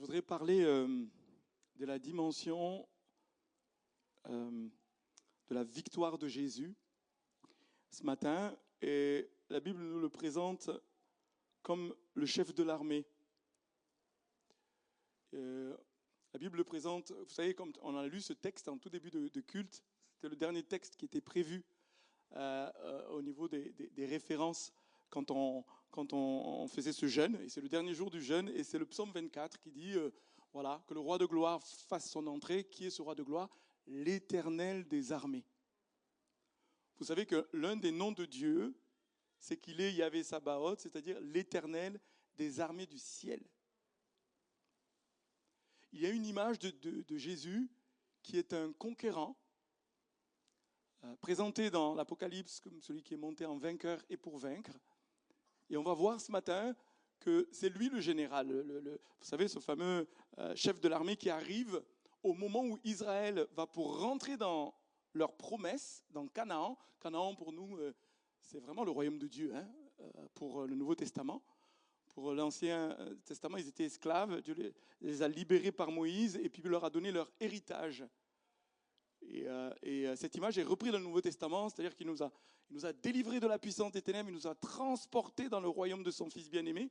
voudrais parler de la dimension de la victoire de Jésus ce matin. Et la Bible nous le présente comme le chef de l'armée. La Bible le présente, vous savez, comme on a lu ce texte en tout début de culte, c'était le dernier texte qui était prévu au niveau des références quand on faisait ce jeûne. Et c'est le dernier jour du jeûne, et c'est le psaume 24 qui dit voilà, que le roi de gloire fasse son entrée. Qui est ce roi de gloire? L'Éternel des armées. Vous savez que l'un des noms de Dieu, c'est qu'il est Yahvé Sabaoth, c'est-à-dire l'Éternel des armées du ciel. Il y a une image de Jésus qui est un conquérant, présenté dans l'Apocalypse comme celui qui est monté en vainqueur et pour vaincre. Et on va voir ce matin que c'est lui le général, vous savez, ce fameux chef de l'armée qui arrive au moment où Israël va pour rentrer dans leur promesse, dans Canaan. Canaan, pour nous, c'est vraiment le royaume de Dieu, pour le Nouveau Testament. Pour l'Ancien Testament, ils étaient esclaves. Dieu les a libérés par Moïse et puis leur a donné leur héritage. Et cette image est reprise dans le Nouveau Testament, c'est-à-dire qu'il nous a délivrés de la puissance des ténèbres, il nous a transportés dans le royaume de son Fils bien-aimé.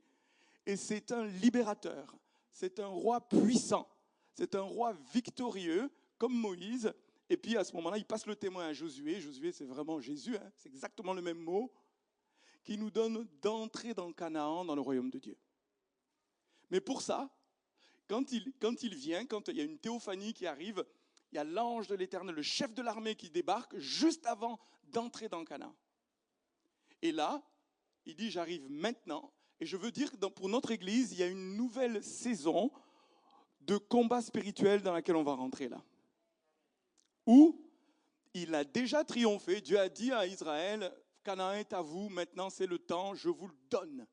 Et c'est un libérateur, c'est un roi puissant, c'est un roi victorieux, comme Moïse. Et puis à ce moment-là, il passe le témoin à Josué. Josué, c'est vraiment Jésus, c'est exactement le même mot, qui nous donne d'entrer dans Canaan, dans le royaume de Dieu. Mais pour ça, quand il vient, quand il y a une théophanie qui arrive, il y a l'ange de l'Éternel, le chef de l'armée qui débarque juste avant d'entrer dans Canaan. Et là, il dit, j'arrive maintenant. Et je veux dire que pour notre Église, il y a une nouvelle saison de combat spirituel dans laquelle on va rentrer là. Où il a déjà triomphé. Dieu a dit à Israël, Canaan est à vous, maintenant c'est le temps, je vous le donne.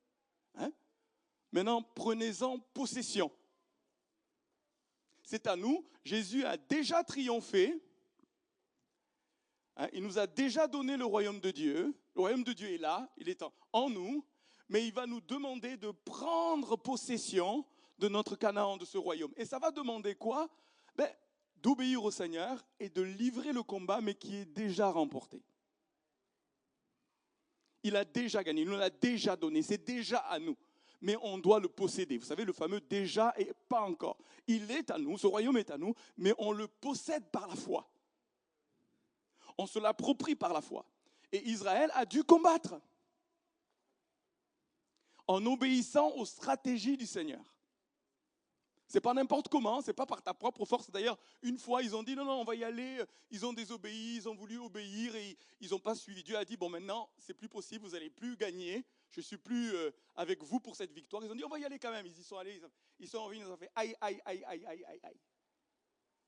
Maintenant, prenez-en possession. C'est à nous. Jésus a déjà triomphé. Il nous a déjà donné le royaume de Dieu. Le royaume de Dieu est là, il est en nous, mais il va nous demander de prendre possession de notre Canaan, de ce royaume. Et ça va demander quoi? D'obéir au Seigneur et de livrer le combat, mais qui est déjà remporté. Il a déjà gagné, il nous l'a déjà donné, c'est déjà à nous. Mais on doit le posséder. Vous savez, le fameux déjà et pas encore. Il est à nous, ce royaume est à nous, mais on le possède par la foi. On se l'approprie par la foi. Et Israël a dû combattre en obéissant aux stratégies du Seigneur. C'est pas n'importe comment, c'est pas par ta propre force. D'ailleurs, une fois, ils ont dit non, on va y aller. Ils ont désobéi, ils ont voulu obéir et ils n'ont pas suivi. Dieu a dit, bon, maintenant, c'est plus possible, vous n'allez plus gagner. Je ne suis plus avec vous pour cette victoire. Ils ont dit, on va y aller quand même. Ils y sont allés, ils sont revenus, ils ont fait aïe, aïe, aïe, aïe, aïe, aïe, aïe.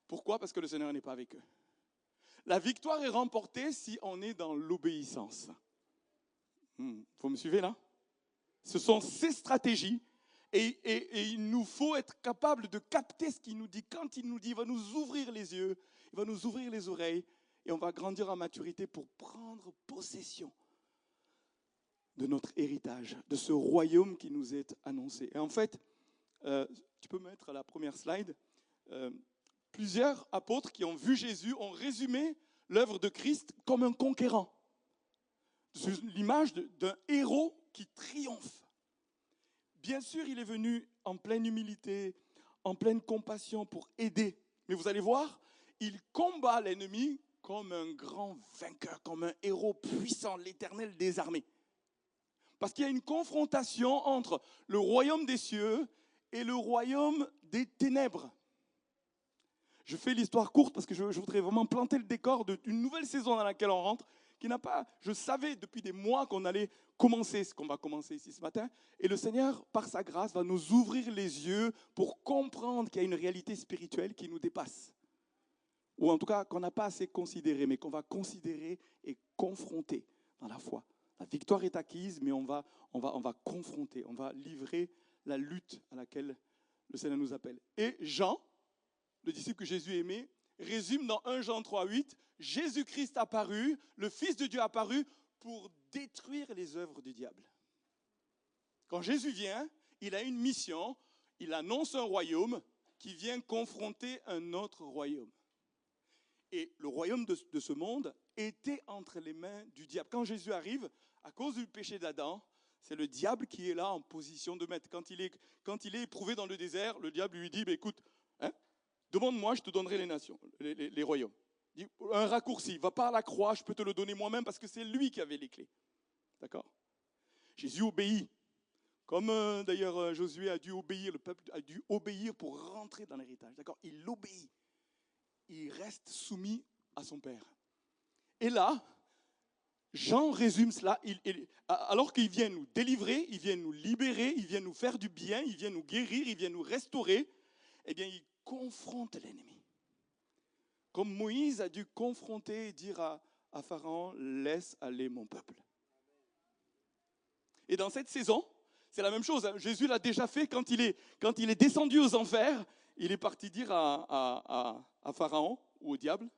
Pourquoi? Parce que le Seigneur n'est pas avec eux. La victoire est remportée si on est dans l'obéissance. Vous me suivez là? Ce sont ces stratégies. Et il nous faut être capable de capter ce qu'il nous dit. Quand il nous dit, il va nous ouvrir les yeux, il va nous ouvrir les oreilles, et on va grandir en maturité pour prendre possession de notre héritage, de ce royaume qui nous est annoncé. Et en fait, tu peux mettre la première slide, plusieurs apôtres qui ont vu Jésus ont résumé l'œuvre de Christ comme un conquérant. C'est l'image d'un héros qui triomphe. Bien sûr, il est venu en pleine humilité, en pleine compassion pour aider. Mais vous allez voir, il combat l'ennemi comme un grand vainqueur, comme un héros puissant, l'Éternel des armées. Parce qu'il y a une confrontation entre le royaume des cieux et le royaume des ténèbres. Je fais l'histoire courte parce que je voudrais vraiment planter le décor d'une nouvelle saison dans laquelle on rentre, qui n'a pas, je savais depuis des mois qu'on allait commencer ce qu'on va commencer ici ce matin. Et le Seigneur, par sa grâce, va nous ouvrir les yeux pour comprendre qu'il y a une réalité spirituelle qui nous dépasse. Ou en tout cas, qu'on n'a pas assez considéré, mais qu'on va considérer et confronter dans la foi. La victoire est acquise, mais on va confronter, on va livrer la lutte à laquelle le Seigneur nous appelle. Et Jean, le disciple que Jésus aimait, résume dans 1 Jean 3,8, Jésus-Christ apparu, le Fils de Dieu apparu pour détruire les œuvres du diable. Quand Jésus vient, il a une mission, il annonce un royaume qui vient confronter un autre royaume. Et le royaume de ce monde était entre les mains du diable. Quand Jésus arrive, à cause du péché d'Adam, c'est le diable qui est là en position de maître. Quand il est éprouvé dans le désert, le diable lui dit, écoute, hein, demande-moi, je te donnerai les nations, les royaumes. Il dit, un raccourci, va pas à la croix, je peux te le donner moi-même parce que c'est lui qui avait les clés. D'accord ? Jésus obéit. Comme d'ailleurs Josué a dû obéir, le peuple a dû obéir pour rentrer dans l'héritage. D'accord ? Il obéit. Il reste soumis à son Père. Et là, Jean résume cela. Alors qu'il vient nous délivrer, il vient nous libérer, il vient nous faire du bien, il vient nous guérir, il vient nous restaurer, eh bien, il confronte l'ennemi. Comme Moïse a dû confronter et dire à Pharaon, laisse aller mon peuple. Et dans cette saison, c'est la même chose. Jésus l'a déjà fait quand il est descendu aux enfers. Il est parti dire à Pharaon ou au diable,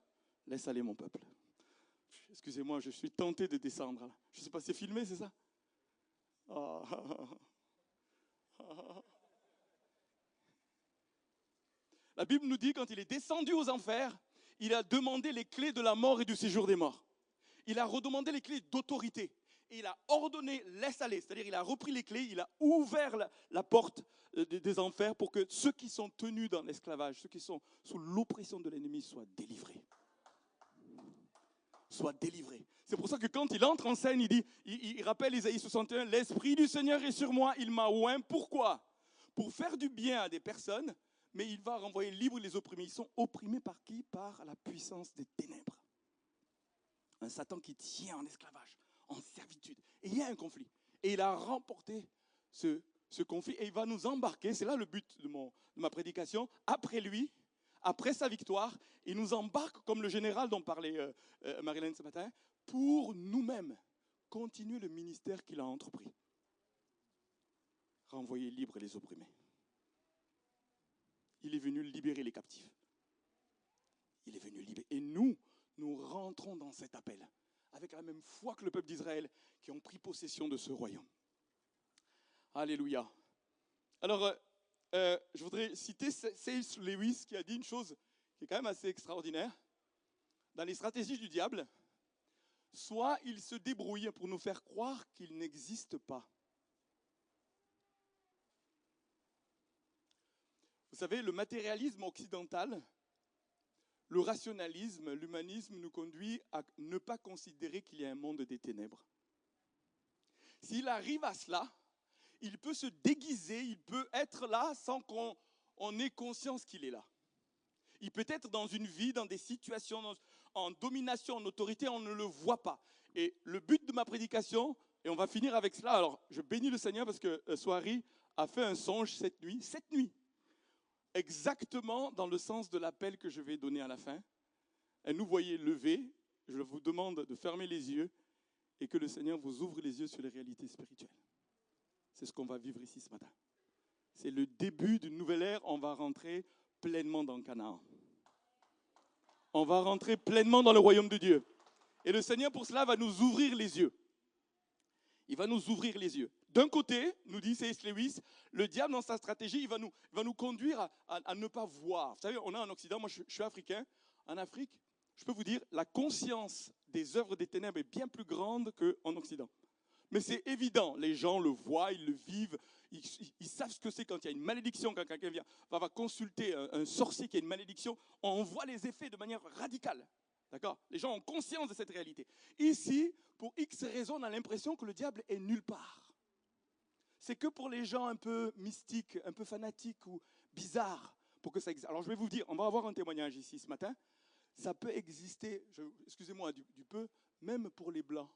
laisse aller mon peuple. Excusez-moi, je suis tenté de descendre. Là. Je ne sais pas, c'est filmé, c'est ça? La Bible nous dit, quand il est descendu aux enfers, il a demandé les clés de la mort et du séjour des morts. Il a redemandé les clés d'autorité. Et il a ordonné, laisse aller. C'est-à-dire, il a repris les clés, il a ouvert la porte des enfers pour que ceux qui sont tenus dans l'esclavage, ceux qui sont sous l'oppression de l'ennemi soient délivrés. Soient délivrés. C'est pour ça que quand il entre en scène, il rappelle Isaïe 61, l'Esprit du Seigneur est sur moi, il m'a oint. Pourquoi? Pour faire du bien à des personnes, mais il va renvoyer libre les opprimés. Ils sont opprimés par qui? Par la puissance des ténèbres. Un Satan qui tient en esclavage, en servitude. Et il y a un conflit. Et il a remporté ce conflit et il va nous embarquer, c'est là le but de ma prédication, après lui, après sa victoire, il nous embarque comme le général dont parlait Marilyn ce matin, pour nous-mêmes continuer le ministère qu'il a entrepris. Renvoyer libres les opprimés. Il est venu libérer les captifs. Il est venu libérer. Et nous rentrons dans cet appel, avec la même foi que le peuple d'Israël, qui ont pris possession de ce royaume. Alléluia. Alors, je voudrais citer C.S. Lewis qui a dit une chose qui est quand même assez extraordinaire. Dans les stratégies du diable, soit il se débrouille pour nous faire croire qu'il n'existe pas. Vous savez, le matérialisme occidental, le rationalisme, l'humanisme nous conduit à ne pas considérer qu'il y a un monde des ténèbres. S'il arrive à cela, il peut se déguiser, il peut être là sans qu'on ait conscience qu'il est là. Il peut être dans une vie, dans des situations, en domination, en autorité, on ne le voit pas. Et le but de ma prédication, et on va finir avec cela, alors je bénis le Seigneur parce que Soari a fait un songe cette nuit, exactement dans le sens de l'appel que je vais donner à la fin. Et nous voyez lever, je vous demande de fermer les yeux et que le Seigneur vous ouvre les yeux sur les réalités spirituelles. C'est ce qu'on va vivre ici ce matin. C'est le début d'une nouvelle ère. On va rentrer pleinement dans Canaan. On va rentrer pleinement dans le royaume de Dieu. Et le Seigneur, pour cela, va nous ouvrir les yeux. Il va nous ouvrir les yeux. D'un côté, nous dit C.S. Lewis, le diable, dans sa stratégie, il va nous conduire à ne pas voir. Vous savez, on a en Occident, moi je suis africain. En Afrique, je peux vous dire, la conscience des œuvres des ténèbres est bien plus grande qu'en Occident. Mais c'est évident, les gens le voient, ils le vivent, ils savent ce que c'est quand il y a une malédiction, quand quelqu'un va consulter un sorcier qui a une malédiction, on voit les effets de manière radicale. D'accord? Les gens ont conscience de cette réalité. Ici, pour X raisons, on a l'impression que le diable est nulle part. C'est que pour les gens un peu mystiques, un peu fanatiques ou bizarres, pour que ça existe. Alors je vais vous dire, on va avoir un témoignage ici ce matin, ça peut exister, excusez-moi du peu, même pour les blancs.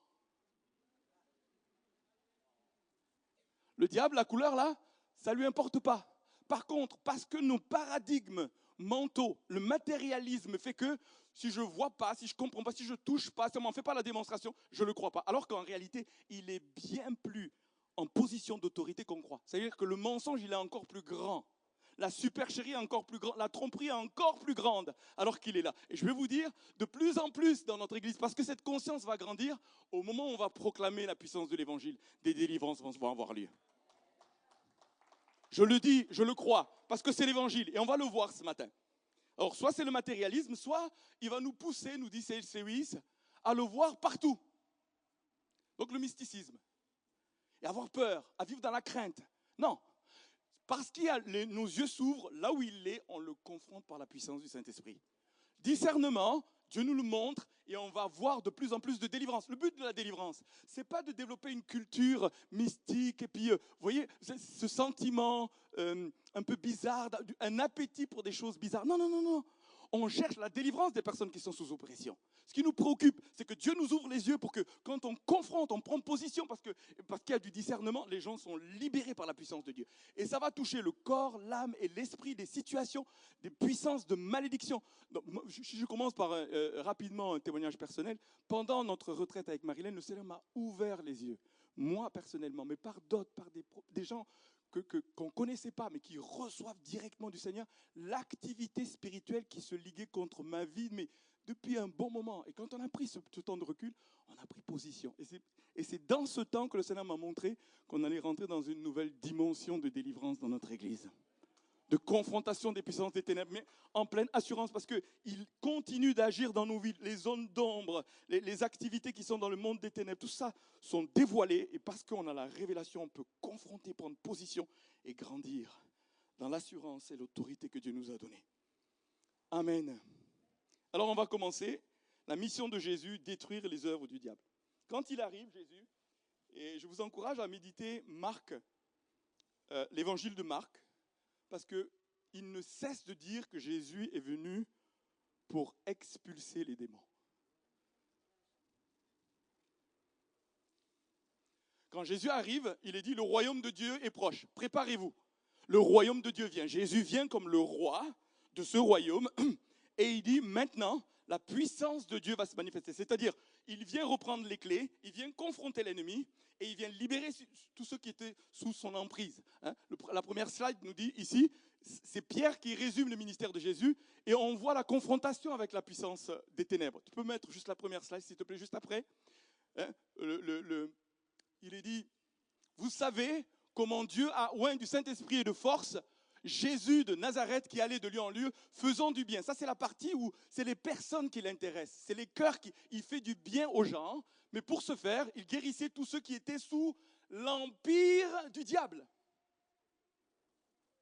Le diable, la couleur là, ça ne lui importe pas. Par contre, parce que nos paradigmes mentaux, le matérialisme fait que si je ne vois pas, si je ne comprends pas, si je ne touche pas, si on ne m'en fait pas la démonstration, je ne le crois pas. Alors qu'en réalité, il est bien plus en position d'autorité qu'on croit. C'est-à-dire que le mensonge, il est encore plus grand. La supercherie est encore plus grande, la tromperie est encore plus grande alors qu'il est là. Et je vais vous dire, de plus en plus dans notre église, parce que cette conscience va grandir, au moment où on va proclamer la puissance de l'évangile, des délivrances vont avoir lieu. Je le dis, je le crois, parce que c'est l'évangile. Et on va le voir ce matin. Alors, soit c'est le matérialisme, soit il va nous pousser, nous dit C.S. Lewis, à le voir partout. Donc le mysticisme. Et avoir peur, à vivre dans la crainte. Non. Parce que nos yeux s'ouvrent, là où il est, on le confronte par la puissance du Saint-Esprit. Discernement, Dieu nous le montre et on va voir de plus en plus de délivrance. Le but de la délivrance, ce n'est pas de développer une culture mystique et puis, vous voyez, ce sentiment un peu bizarre, un appétit pour des choses bizarres. Non, non, non, non. On cherche la délivrance des personnes qui sont sous oppression. Ce qui nous préoccupe, c'est que Dieu nous ouvre les yeux pour que quand on confronte, on prend position parce qu'il y a du discernement, les gens sont libérés par la puissance de Dieu. Et ça va toucher le corps, l'âme et l'esprit, des situations, des puissances de malédiction. Donc, je commence par rapidement un témoignage personnel. Pendant notre retraite avec Marilyn, le Seigneur m'a ouvert les yeux. Moi personnellement, mais par d'autres, par des gens qu'on ne connaissait pas, mais qui reçoivent directement du Seigneur l'activité spirituelle qui se liguait contre ma vie, mais depuis un bon moment. Et quand on a pris ce temps de recul, on a pris position. Et c'est dans ce temps que le Seigneur m'a montré qu'on allait rentrer dans une nouvelle dimension de délivrance dans notre Église. De confrontation des puissances des ténèbres, mais en pleine assurance, parce qu'il continue d'agir dans nos vies. Les zones d'ombre, les activités qui sont dans le monde des ténèbres, tout ça sont dévoilées. Et parce qu'on a la révélation, on peut confronter, prendre position et grandir dans l'assurance et l'autorité que Dieu nous a donnée. Amen. Alors on va commencer. La mission de Jésus, détruire les œuvres du diable. Quand il arrive, Jésus, et je vous encourage à méditer Marc, l'évangile de Marc, parce qu'il ne cesse de dire que Jésus est venu pour expulser les démons. Quand Jésus arrive, il est dit, le royaume de Dieu est proche. Préparez-vous. Le royaume de Dieu vient. Jésus vient comme le roi de ce royaume. Et il dit, maintenant, la puissance de Dieu va se manifester. C'est-à-dire, il vient reprendre les clés, il vient confronter l'ennemi, et il vient libérer tous ceux qui étaient sous son emprise. La première slide nous dit ici, c'est Pierre qui résume le ministère de Jésus, et on voit la confrontation avec la puissance des ténèbres. Tu peux mettre juste la première slide, s'il te plaît, juste après. Il est dit, vous savez comment Dieu a oint du Saint-Esprit et de force Jésus de Nazareth qui allait de lieu en lieu, faisant du bien. Ça, c'est la partie où c'est les personnes qui l'intéressent. C'est les cœurs il fait du bien aux gens. Mais pour ce faire, il guérissait tous ceux qui étaient sous l'empire du diable.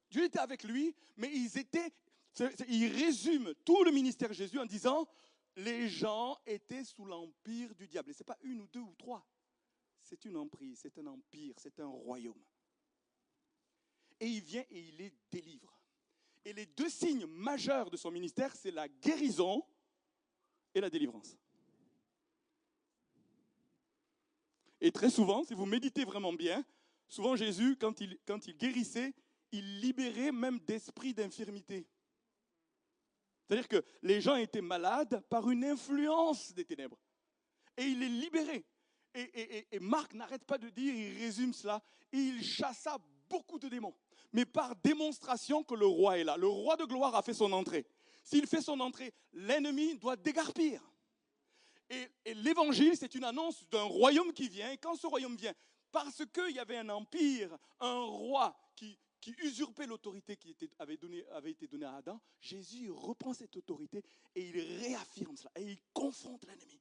Dieu était avec lui, mais il résume tout le ministère de Jésus en disant, les gens étaient sous l'empire du diable. Et ce n'est pas une ou deux ou trois. C'est une emprise, c'est un empire, c'est un royaume. Et il vient et il les délivre. Et les deux signes majeurs de son ministère, c'est la guérison et la délivrance. Et très souvent, si vous méditez vraiment bien, souvent Jésus, quand il guérissait, il libérait même d'esprits d'infirmité. C'est-à-dire que les gens étaient malades par une influence des ténèbres. Et il les libérait. Et Marc n'arrête pas de dire, il résume cela, et il chassa beaucoup de démons. Mais par démonstration que le roi est là. Le roi de gloire a fait son entrée. S'il fait son entrée, l'ennemi doit dégarpir. Et l'évangile, c'est une annonce d'un royaume qui vient. Et quand ce royaume vient, parce qu'il y avait un empire, un roi qui usurpait l'autorité qui avait été donnée à Adam, Jésus reprend cette autorité et il réaffirme cela. Et il confronte l'ennemi.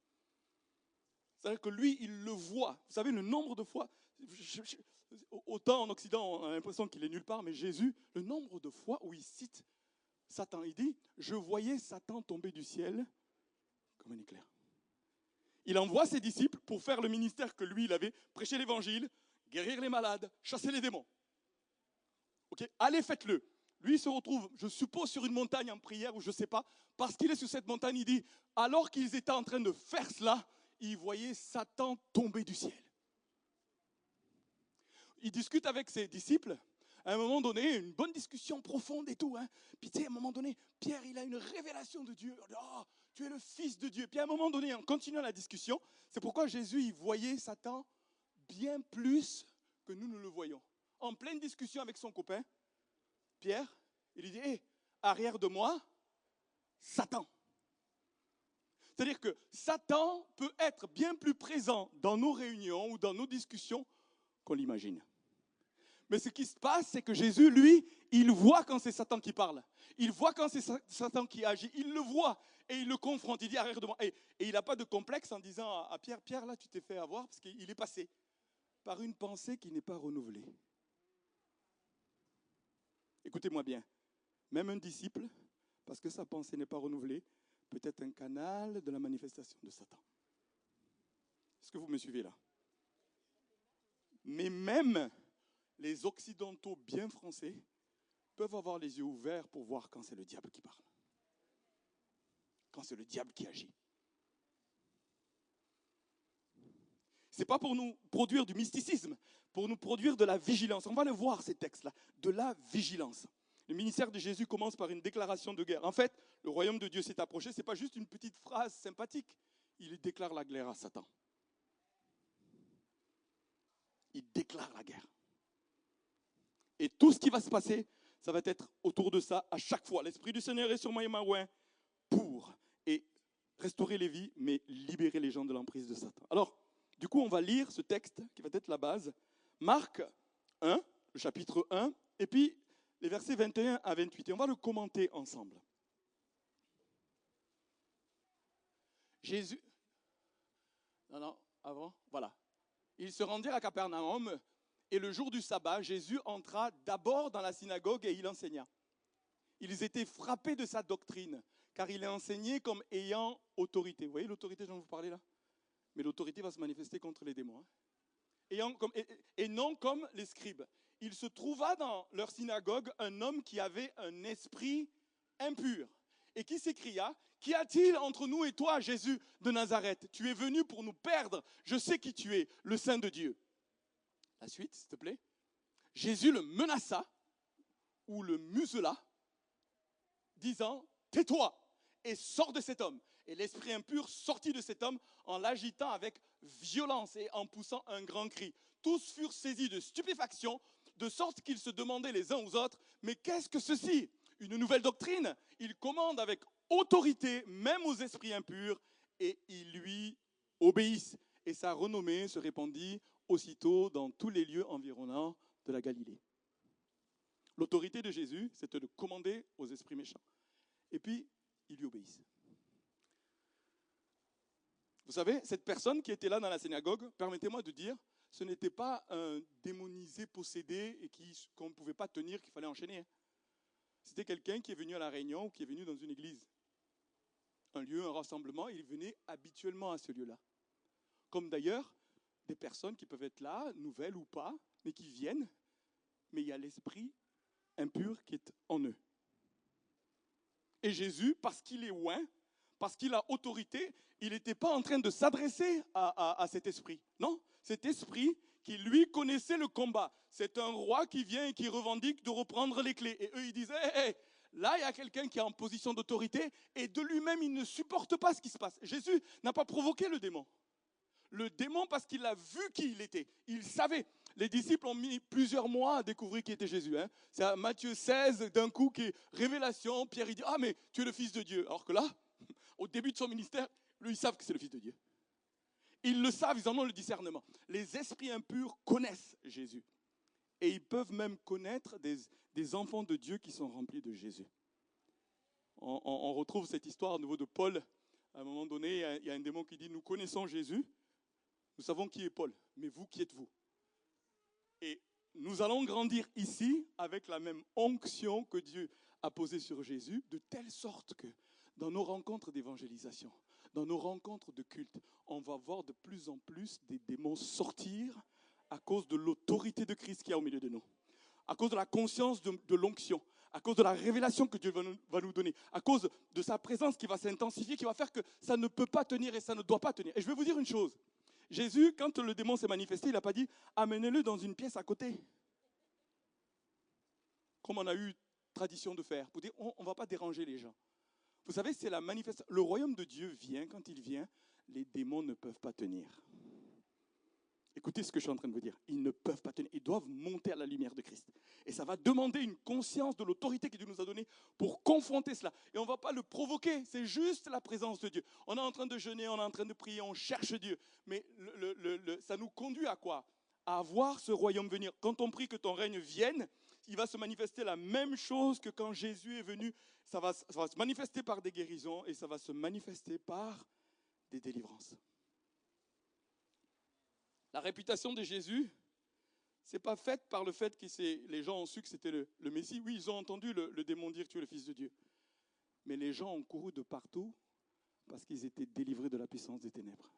C'est-à-dire que lui, il le voit. Vous savez, le nombre de fois, autant en Occident, on a l'impression qu'il est nulle part, mais Jésus, le nombre de fois où il cite Satan, il dit, je voyais Satan tomber du ciel comme un éclair. Il envoie ses disciples pour faire le ministère que lui, il avait, prêcher l'évangile, guérir les malades, chasser les démons. Ok, allez, faites-le. Lui, il se retrouve, je suppose, sur une montagne en prière, ou je ne sais pas, parce qu'il est sur cette montagne, il dit, alors qu'ils étaient en train de faire cela, il voyait Satan tomber du ciel. Il discute avec ses disciples. À un moment donné, une bonne discussion profonde et tout. Puis tu sais, à un moment donné, Pierre, il a une révélation de Dieu. Oh, tu es le Fils de Dieu. Puis à un moment donné, en continuant la discussion, c'est pourquoi Jésus, il voyait Satan bien plus que nous le voyons. En pleine discussion avec son copain, Pierre, il lui dit, hey, arrière de moi, Satan. C'est-à-dire que Satan peut être bien plus présent dans nos réunions ou dans nos discussions qu'on l'imagine. Mais ce qui se passe, c'est que Jésus, lui, il voit quand c'est Satan qui parle. Il voit quand c'est Satan qui agit. Il le voit et il le confronte. Il dit, arrête de moi. Et il n'a pas de complexe en disant à Pierre, Pierre, là, tu t'es fait avoir parce qu'il est passé par une pensée qui n'est pas renouvelée. Écoutez-moi bien. Même un disciple, parce que sa pensée n'est pas renouvelée, peut être un canal de la manifestation de Satan. Est-ce que vous me suivez là? Mais même les occidentaux bien français peuvent avoir les yeux ouverts pour voir quand c'est le diable qui parle. Quand c'est le diable qui agit. Ce n'est pas pour nous produire du mysticisme, pour nous produire de la vigilance. On va le voir ces textes-là, de la vigilance. Le ministère de Jésus commence par une déclaration de guerre. En fait, le royaume de Dieu s'est approché, ce n'est pas juste une petite phrase sympathique. Il déclare la guerre à Satan. Il déclare la guerre. Et tout ce qui va se passer, ça va être autour de ça à chaque fois. L'Esprit du Seigneur est sur moi et Marouin pour et restaurer les vies, mais libérer les gens de l'emprise de Satan. Alors, du coup, on va lire ce texte qui va être la base. Marc 1, le chapitre 1, et puis les versets 21 à 28. Et on va le commenter ensemble. Jésus... Non, avant, voilà. Ils se rendirent à Capernaum, et le jour du sabbat, Jésus entra d'abord dans la synagogue et il enseigna. Ils étaient frappés de sa doctrine, car il enseignait comme ayant autorité. Vous voyez l'autorité dont vous parlez là? Mais l'autorité va se manifester contre les démons. Et non comme les scribes. Il se trouva dans leur synagogue un homme qui avait un esprit impur et qui s'écria, « Qu'y a-t-il entre nous et toi, Jésus de Nazareth? Tu es venu pour nous perdre. Je sais qui tu es, le Saint de Dieu. » La suite, s'il te plaît. Jésus le menaça ou le musela, disant, « Tais-toi et sors de cet homme. » Et l'esprit impur sortit de cet homme en l'agitant avec violence et en poussant un grand cri. Tous furent saisis de stupéfaction, de sorte qu'ils se demandaient les uns aux autres, « Mais qu'est-ce que ceci? Une nouvelle doctrine? Il commande avec autorité, même aux esprits impurs, et ils lui obéissent. » Et sa renommée se répandit aussitôt dans tous les lieux environnants de la Galilée. L'autorité de Jésus, c'était de commander aux esprits méchants. Et puis, ils lui obéissent. Vous savez, cette personne qui était là dans la synagogue, permettez-moi de dire, ce n'était pas un démonisé possédé et qu'on ne pouvait pas tenir, qu'il fallait enchaîner. C'était quelqu'un qui est venu à la réunion ou qui est venu dans une église. Un lieu, un rassemblement, il venait habituellement à ce lieu-là. Comme d'ailleurs, des personnes qui peuvent être là, nouvelles ou pas, mais qui viennent, mais il y a l'esprit impur qui est en eux. Et Jésus, parce qu'il est loin, parce qu'il a autorité, il n'était pas en train de s'adresser à cet esprit. Non, cet esprit qui, lui, connaissait le combat. C'est un roi qui vient et qui revendique de reprendre les clés. Et eux, ils disent, hey, là, il y a quelqu'un qui est en position d'autorité et de lui-même, il ne supporte pas ce qui se passe. Jésus n'a pas provoqué le démon. Le démon, parce qu'il a vu qui il était. Il savait. Les disciples ont mis plusieurs mois à découvrir qui était Jésus. C'est à Matthieu 16, d'un coup, qui est révélation. Pierre, il dit, ah, mais tu es le Fils de Dieu. Alors que là, au début de son ministère, lui, ils savent que c'est le Fils de Dieu. Ils le savent, ils en ont le discernement. Les esprits impurs connaissent Jésus. Et ils peuvent même connaître des enfants de Dieu qui sont remplis de Jésus. On retrouve cette histoire au niveau de Paul. À un moment donné, il y a un démon qui dit, nous connaissons Jésus, nous savons qui est Paul, mais vous, qui êtes-vous? Et nous allons grandir ici avec la même onction que Dieu a posée sur Jésus, de telle sorte que dans nos rencontres d'évangélisation, dans nos rencontres de culte, on va voir de plus en plus des démons sortir à cause de l'autorité de Christ qui est au milieu de nous, à cause de la conscience de l'onction, à cause de la révélation que Dieu va nous donner, à cause de sa présence qui va s'intensifier, qui va faire que ça ne peut pas tenir et ça ne doit pas tenir. Et je vais vous dire une chose, Jésus, quand le démon s'est manifesté, il n'a pas dit « amenez-le dans une pièce à côté », comme on a eu tradition de faire, pour dire on ne va pas déranger les gens. Vous savez, c'est la manifestation. Le royaume de Dieu vient, quand il vient, les démons ne peuvent pas tenir. Écoutez ce que je suis en train de vous dire. Ils ne peuvent pas tenir. Ils doivent monter à la lumière de Christ. Et ça va demander une conscience de l'autorité que Dieu nous a donnée pour confronter cela. Et on ne va pas le provoquer. C'est juste la présence de Dieu. On est en train de jeûner, on est en train de prier, on cherche Dieu. Mais ça nous conduit à quoi? à voir ce royaume venir. Quand on prie que ton règne vienne, il va se manifester la même chose que quand Jésus est venu. Ça va se manifester par des guérisons et ça va se manifester par des délivrances. La réputation de Jésus, ce n'est pas faite par le fait que les gens ont su que c'était le Messie. Oui, ils ont entendu le démon dire tu es le Fils de Dieu. Mais les gens ont couru de partout parce qu'ils étaient délivrés de la puissance des ténèbres.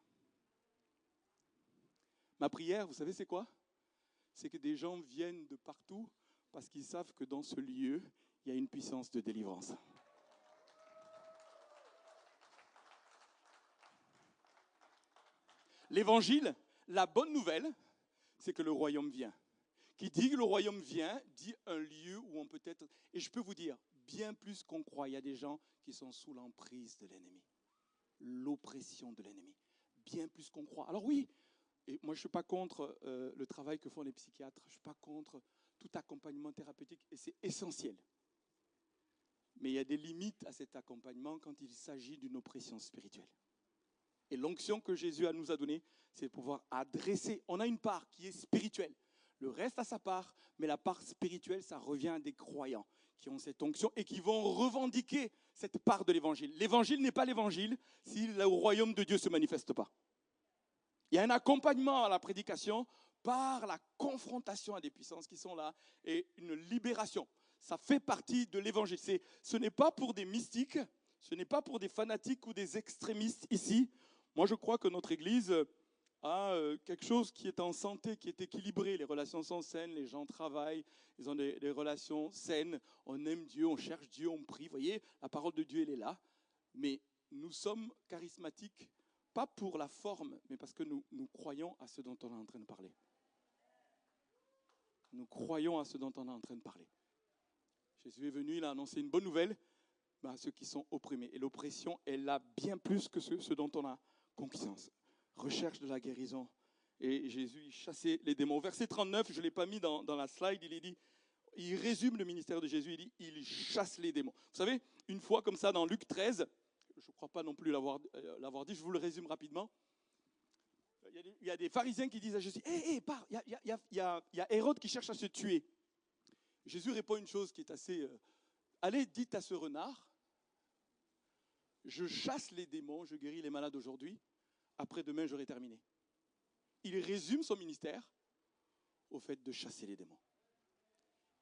Ma prière, vous savez c'est quoi? C'est que des gens viennent de partout parce qu'ils savent que dans ce lieu, il y a une puissance de délivrance. L'évangile, la bonne nouvelle, c'est que le royaume vient. Qui dit que le royaume vient, dit un lieu où on peut être... Et je peux vous dire, bien plus qu'on croit, il y a des gens qui sont sous l'emprise de l'ennemi. L'oppression de l'ennemi. Bien plus qu'on croit. Alors oui, et moi je ne suis pas contre le travail que font les psychiatres, je ne suis pas contre tout accompagnement thérapeutique, et c'est essentiel. Mais il y a des limites à cet accompagnement quand il s'agit d'une oppression spirituelle. Et l'onction que Jésus nous a donnée, c'est de pouvoir adresser. On a une part qui est spirituelle. Le reste a sa part, mais la part spirituelle, ça revient à des croyants qui ont cette onction et qui vont revendiquer cette part de l'évangile. L'évangile n'est pas l'évangile si le royaume de Dieu ne se manifeste pas. Il y a un accompagnement à la prédication par la confrontation à des puissances qui sont là et une libération. Ça fait partie de l'évangile. Ce n'est pas pour des mystiques, ce n'est pas pour des fanatiques ou des extrémistes ici. Moi, je crois que notre Église a quelque chose qui est en santé, qui est équilibré. Les relations sont saines, les gens travaillent, ils ont des relations saines. On aime Dieu, on cherche Dieu, on prie. Vous voyez, la parole de Dieu, elle est là. Mais nous sommes charismatiques, pas pour la forme, mais parce que nous croyons à ce dont on est en train de parler. Nous croyons à ce dont on est en train de parler. Jésus est venu, il a annoncé une bonne nouvelle à ceux qui sont opprimés. Et l'oppression est là bien plus que ce dont on a conscience. Recherche de la guérison. Et Jésus, il chassait les démons. Au verset 39, je ne l'ai pas mis dans la slide, il résume le ministère de Jésus, il dit, il chasse les démons. Vous savez, une fois comme ça dans Luc 13, je ne crois pas non plus l'avoir dit, je vous le résume rapidement. Il y a des pharisiens qui disent à Jésus, pars, il y a Hérode qui cherche à se tuer. Jésus répond une chose qui est assez... allez, dites à ce renard, je chasse les démons, je guéris les malades aujourd'hui, après-demain j'aurai terminé. Il résume son ministère au fait de chasser les démons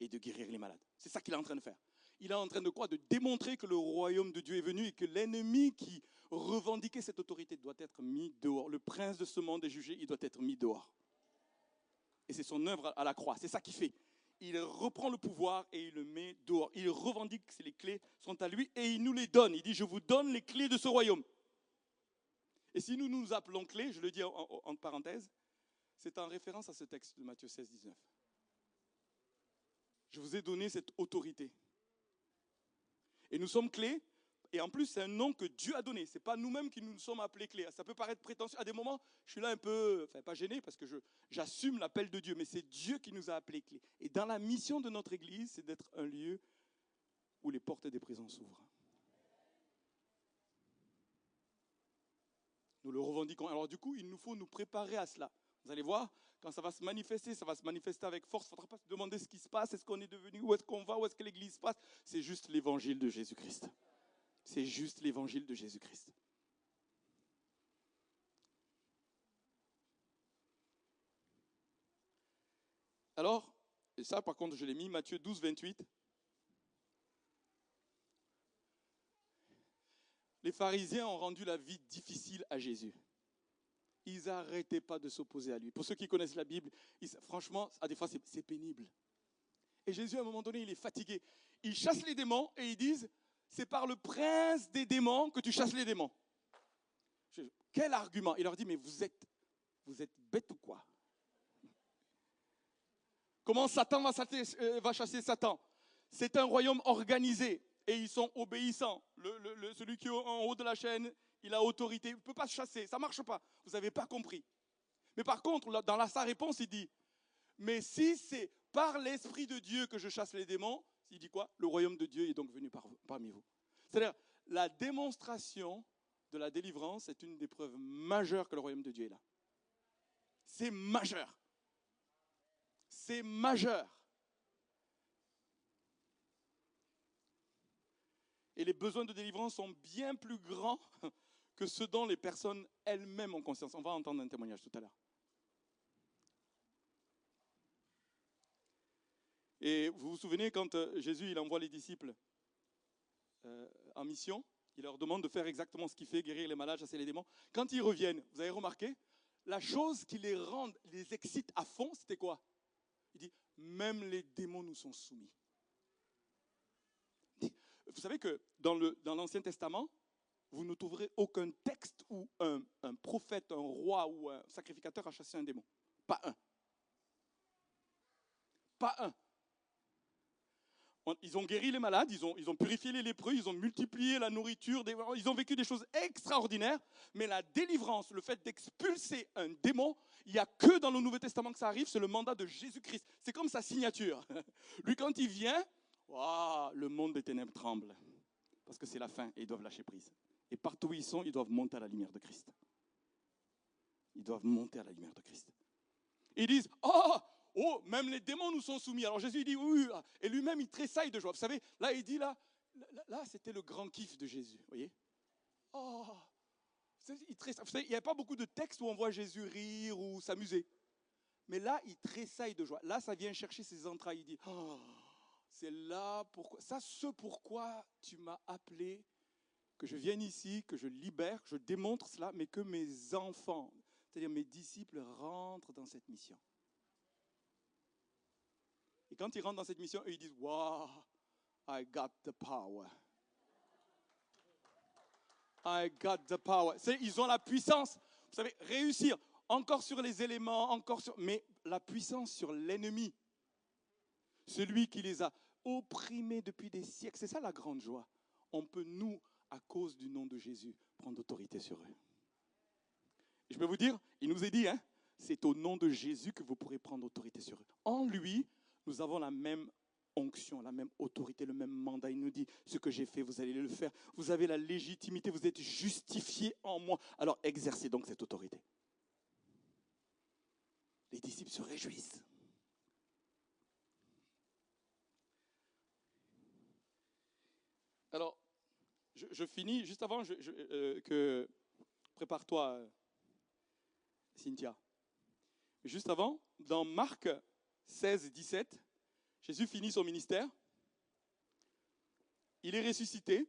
et de guérir les malades. C'est ça qu'il est en train de faire. Il est en train de quoi? De démontrer que le royaume de Dieu est venu et que l'ennemi qui revendiquait cette autorité doit être mis dehors. Le prince de ce monde est jugé, il doit être mis dehors. Et c'est son œuvre à la croix, c'est ça qu'il fait. Il reprend le pouvoir et il le met dehors. Il revendique que les clés sont à lui et il nous les donne. Il dit, je vous donne les clés de ce royaume. Et si nous nous appelons clés, je le dis en parenthèse, c'est en référence à ce texte de Matthieu 16, 19. Je vous ai donné cette autorité. Et nous sommes clés. Et en plus, c'est un nom que Dieu a donné. Ce n'est pas nous-mêmes qui nous sommes appelés clés. Ça peut paraître prétentieux. À des moments, je suis là un peu, pas gêné parce que j'assume l'appel de Dieu. Mais c'est Dieu qui nous a appelés clés. Et dans la mission de notre Église, c'est d'être un lieu où les portes des prisons s'ouvrent. Nous le revendiquons. Alors du coup, il nous faut nous préparer à cela. Vous allez voir, quand ça va se manifester avec force. Il ne faudra pas se demander ce qui se passe, est-ce qu'on est devenu, où est-ce qu'on va, où est-ce que l'Église passe. C'est juste l'évangile de Jésus-Christ. C'est juste l'évangile de Jésus-Christ. Alors, et ça par contre je l'ai mis, Matthieu 12, 28. Les pharisiens ont rendu la vie difficile à Jésus. Ils n'arrêtaient pas de s'opposer à lui. Pour ceux qui connaissent la Bible, franchement, à des fois c'est pénible. Et Jésus, à un moment donné, il est fatigué. Il chasse les démons et ils disent, c'est par le prince des démons que tu chasses les démons. Quel argument? Il leur dit, mais vous êtes bêtes ou quoi? Comment Satan va chasser Satan? C'est un royaume organisé et ils sont obéissants. Celui qui est en haut de la chaîne, il a autorité. Il ne peut pas se chasser, ça ne marche pas. Vous n'avez pas compris. Mais par contre, dans sa réponse, il dit, mais si c'est par l'Esprit de Dieu que je chasse les démons, il dit quoi? Le royaume de Dieu est donc venu parmi vous. C'est-à-dire, la démonstration de la délivrance est une des preuves majeures que le royaume de Dieu est là. C'est majeur. c'est majeur. Et les besoins de délivrance sont bien plus grands que ce dont les personnes elles-mêmes ont conscience. On va entendre un témoignage tout à l'heure. Et vous vous souvenez quand Jésus il envoie les disciples en mission, il leur demande de faire exactement ce qu'il fait, guérir les malades, chasser les démons. Quand ils reviennent, vous avez remarqué, la chose qui les excite à fond, c'était quoi? Il dit, même les démons nous sont soumis. Vous savez que dans l'Ancien Testament, vous ne trouverez aucun texte où un prophète, un roi ou un sacrificateur a chassé un démon. Pas un. Pas un. Ils ont guéri les malades, ils ont purifié les lépreux, ils ont multiplié la nourriture, ils ont vécu des choses extraordinaires, mais la délivrance, le fait d'expulser un démon, il n'y a que dans le Nouveau Testament que ça arrive, c'est le mandat de Jésus-Christ. C'est comme sa signature. Lui, quand il vient, le monde des ténèbres tremble, parce que c'est la fin et ils doivent lâcher prise. Et partout où ils sont, ils doivent monter à la lumière de Christ. Ils doivent monter à la lumière de Christ. Ils disent, oh, même les démons nous sont soumis. Alors Jésus dit oui, et lui-même il tressaille de joie. Vous savez, là il dit là c'était le grand kiff de Jésus, vous voyez. Il tressaille. Vous savez, il n'y a pas beaucoup de textes où on voit Jésus rire ou s'amuser. Mais là, il tressaille de joie. Là, ça vient chercher ses entrailles. Il dit, c'est là pourquoi, ce pourquoi tu m'as appelé, que je vienne ici, que je libère, je démontre cela, mais que mes enfants, c'est-à-dire mes disciples, rentrent dans cette mission. Et quand ils rentrent dans cette mission, eux, ils disent, wow, I got the power. I got the power. Ils ont la puissance. Vous savez, réussir encore sur les éléments, mais la puissance sur l'ennemi. Celui qui les a opprimés depuis des siècles. C'est ça la grande joie. On peut, nous, à cause du nom de Jésus, prendre autorité sur eux. Et je peux vous dire, il nous est dit, c'est au nom de Jésus que vous pourrez prendre autorité sur eux. En lui, nous avons la même onction, la même autorité, le même mandat. Il nous dit, ce que j'ai fait, vous allez le faire. Vous avez la légitimité, vous êtes justifiés en moi. Alors exercez donc cette autorité. Les disciples se réjouissent. Alors, je finis juste avant que... Prépare-toi, Cynthia. Juste avant, dans Marc 16, 17, Jésus finit son ministère. Il est ressuscité.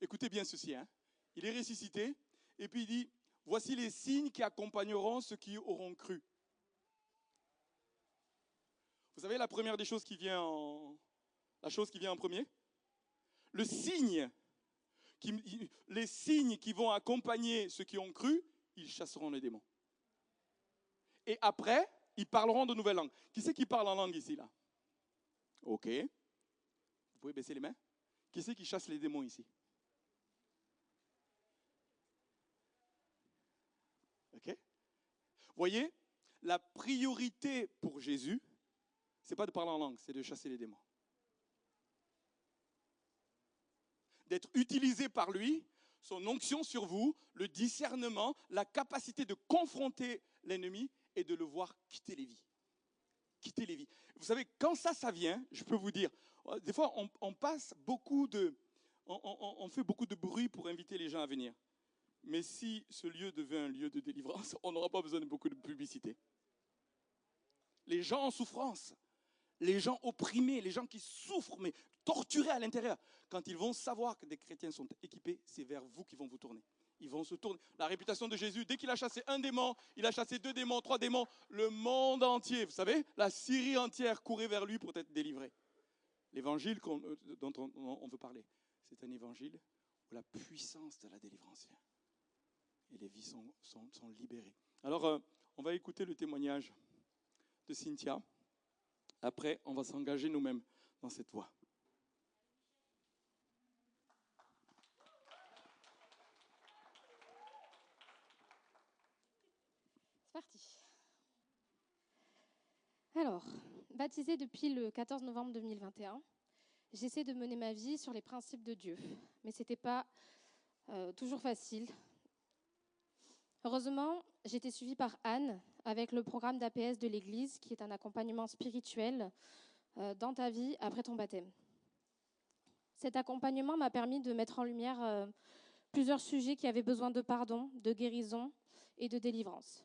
Écoutez bien ceci. Il est ressuscité. Et puis il dit, voici les signes qui accompagneront ceux qui auront cru. Vous savez la première des choses qui vient la chose qui vient en premier? Le signe, les signes qui vont accompagner ceux qui ont cru, ils chasseront les démons. Et après, ils parleront de nouvelles langues. Qui c'est qui parle en langue ici, là? Ok. Vous pouvez baisser les mains? Qui c'est qui chasse les démons ici? Ok. Vous voyez, la priorité pour Jésus, ce n'est pas de parler en langue, c'est de chasser les démons. D'être utilisé par lui, son onction sur vous, le discernement, la capacité de confronter l'ennemi et de le voir quitter les vies. Quitter les vies. Vous savez, quand ça vient, je peux vous dire, des fois on passe beaucoup on fait beaucoup de bruit pour inviter les gens à venir. Mais si ce lieu devait un lieu de délivrance, on n'aura pas besoin de beaucoup de publicité. Les gens en souffrance, les gens opprimés, les gens qui souffrent, mais torturés à l'intérieur, quand ils vont savoir que des chrétiens sont équipés, c'est vers vous qu'ils vont vous tourner. Ils vont se tourner. La réputation de Jésus, dès qu'il a chassé un démon, il a chassé 2 démons, 3 démons, le monde entier, vous savez, la Syrie entière courait vers lui pour être délivrée. L'évangile dont on veut parler, c'est un évangile où la puissance de la délivrance vient. Et les vies sont libérées. Alors, on va écouter le témoignage de Cynthia. Après, on va s'engager nous-mêmes dans cette voie. C'est parti. Alors, baptisée depuis le 14 novembre 2021, j'essaie de mener ma vie sur les principes de Dieu. Mais ce n'était pas toujours facile. Heureusement, j'ai été suivie par Anne, avec le programme d'APS de l'Église, qui est un accompagnement spirituel dans ta vie après ton baptême. Cet accompagnement m'a permis de mettre en lumière plusieurs sujets qui avaient besoin de pardon, de guérison et de délivrance.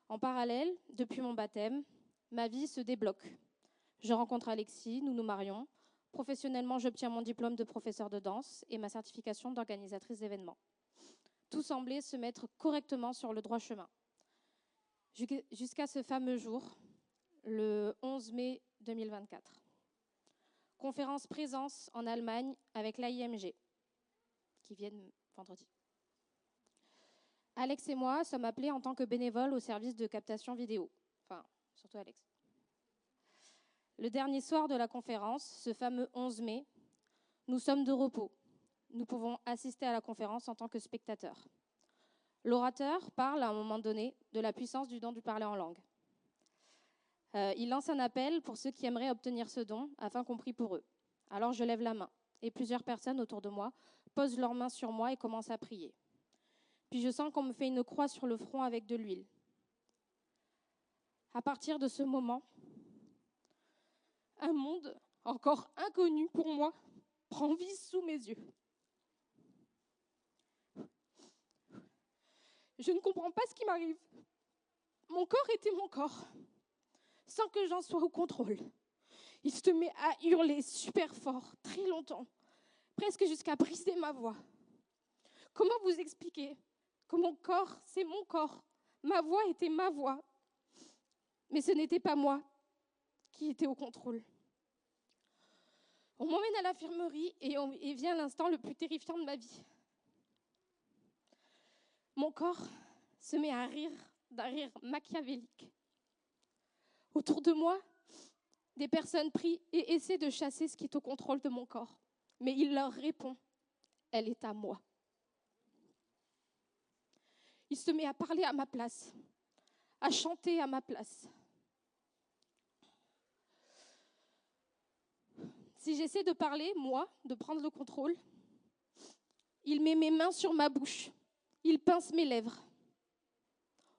En parallèle, depuis mon baptême, ma vie se débloque. Je rencontre Alexis, nous nous marions. Professionnellement, j'obtiens mon diplôme de professeur de danse et ma certification d'organisatrice d'événements. Tout semblait se mettre correctement sur le droit chemin. Jusqu'à ce fameux jour, le 11 mai 2024. Conférence présence en Allemagne avec l'AIMG, qui viennent vendredi. Alex et moi sommes appelés en tant que bénévoles au service de captation vidéo. Enfin, surtout Alex. Le dernier soir de la conférence, ce fameux 11 mai, nous sommes de repos. Nous pouvons assister à la conférence en tant que spectateurs. L'orateur parle à un moment donné de la puissance du don du parler en langue. Il lance un appel pour ceux qui aimeraient obtenir ce don afin qu'on prie pour eux. Alors je lève la main et plusieurs personnes autour de moi posent leurs mains sur moi et commencent à prier. Puis je sens qu'on me fait une croix sur le front avec de l'huile. À partir de ce moment, un monde encore inconnu pour moi prend vie sous mes yeux. Je ne comprends pas ce qui m'arrive. Mon corps était mon corps, sans que j'en sois au contrôle. Il se met à hurler super fort, très longtemps, presque jusqu'à briser ma voix. Comment vous expliquer que mon corps, c'est mon corps, ma voix était ma voix, mais ce n'était pas moi qui était au contrôle. On m'emmène à l'infirmerie et vient l'instant le plus terrifiant de ma vie. Mon corps se met à rire d'un rire machiavélique. Autour de moi, des personnes prient et essaient de chasser ce qui est au contrôle de mon corps. Mais il leur répond, elle est à moi. Il se met à parler à ma place, à chanter à ma place. Si j'essaie de parler, moi, de prendre le contrôle, il met mes mains sur ma bouche, il pince mes lèvres.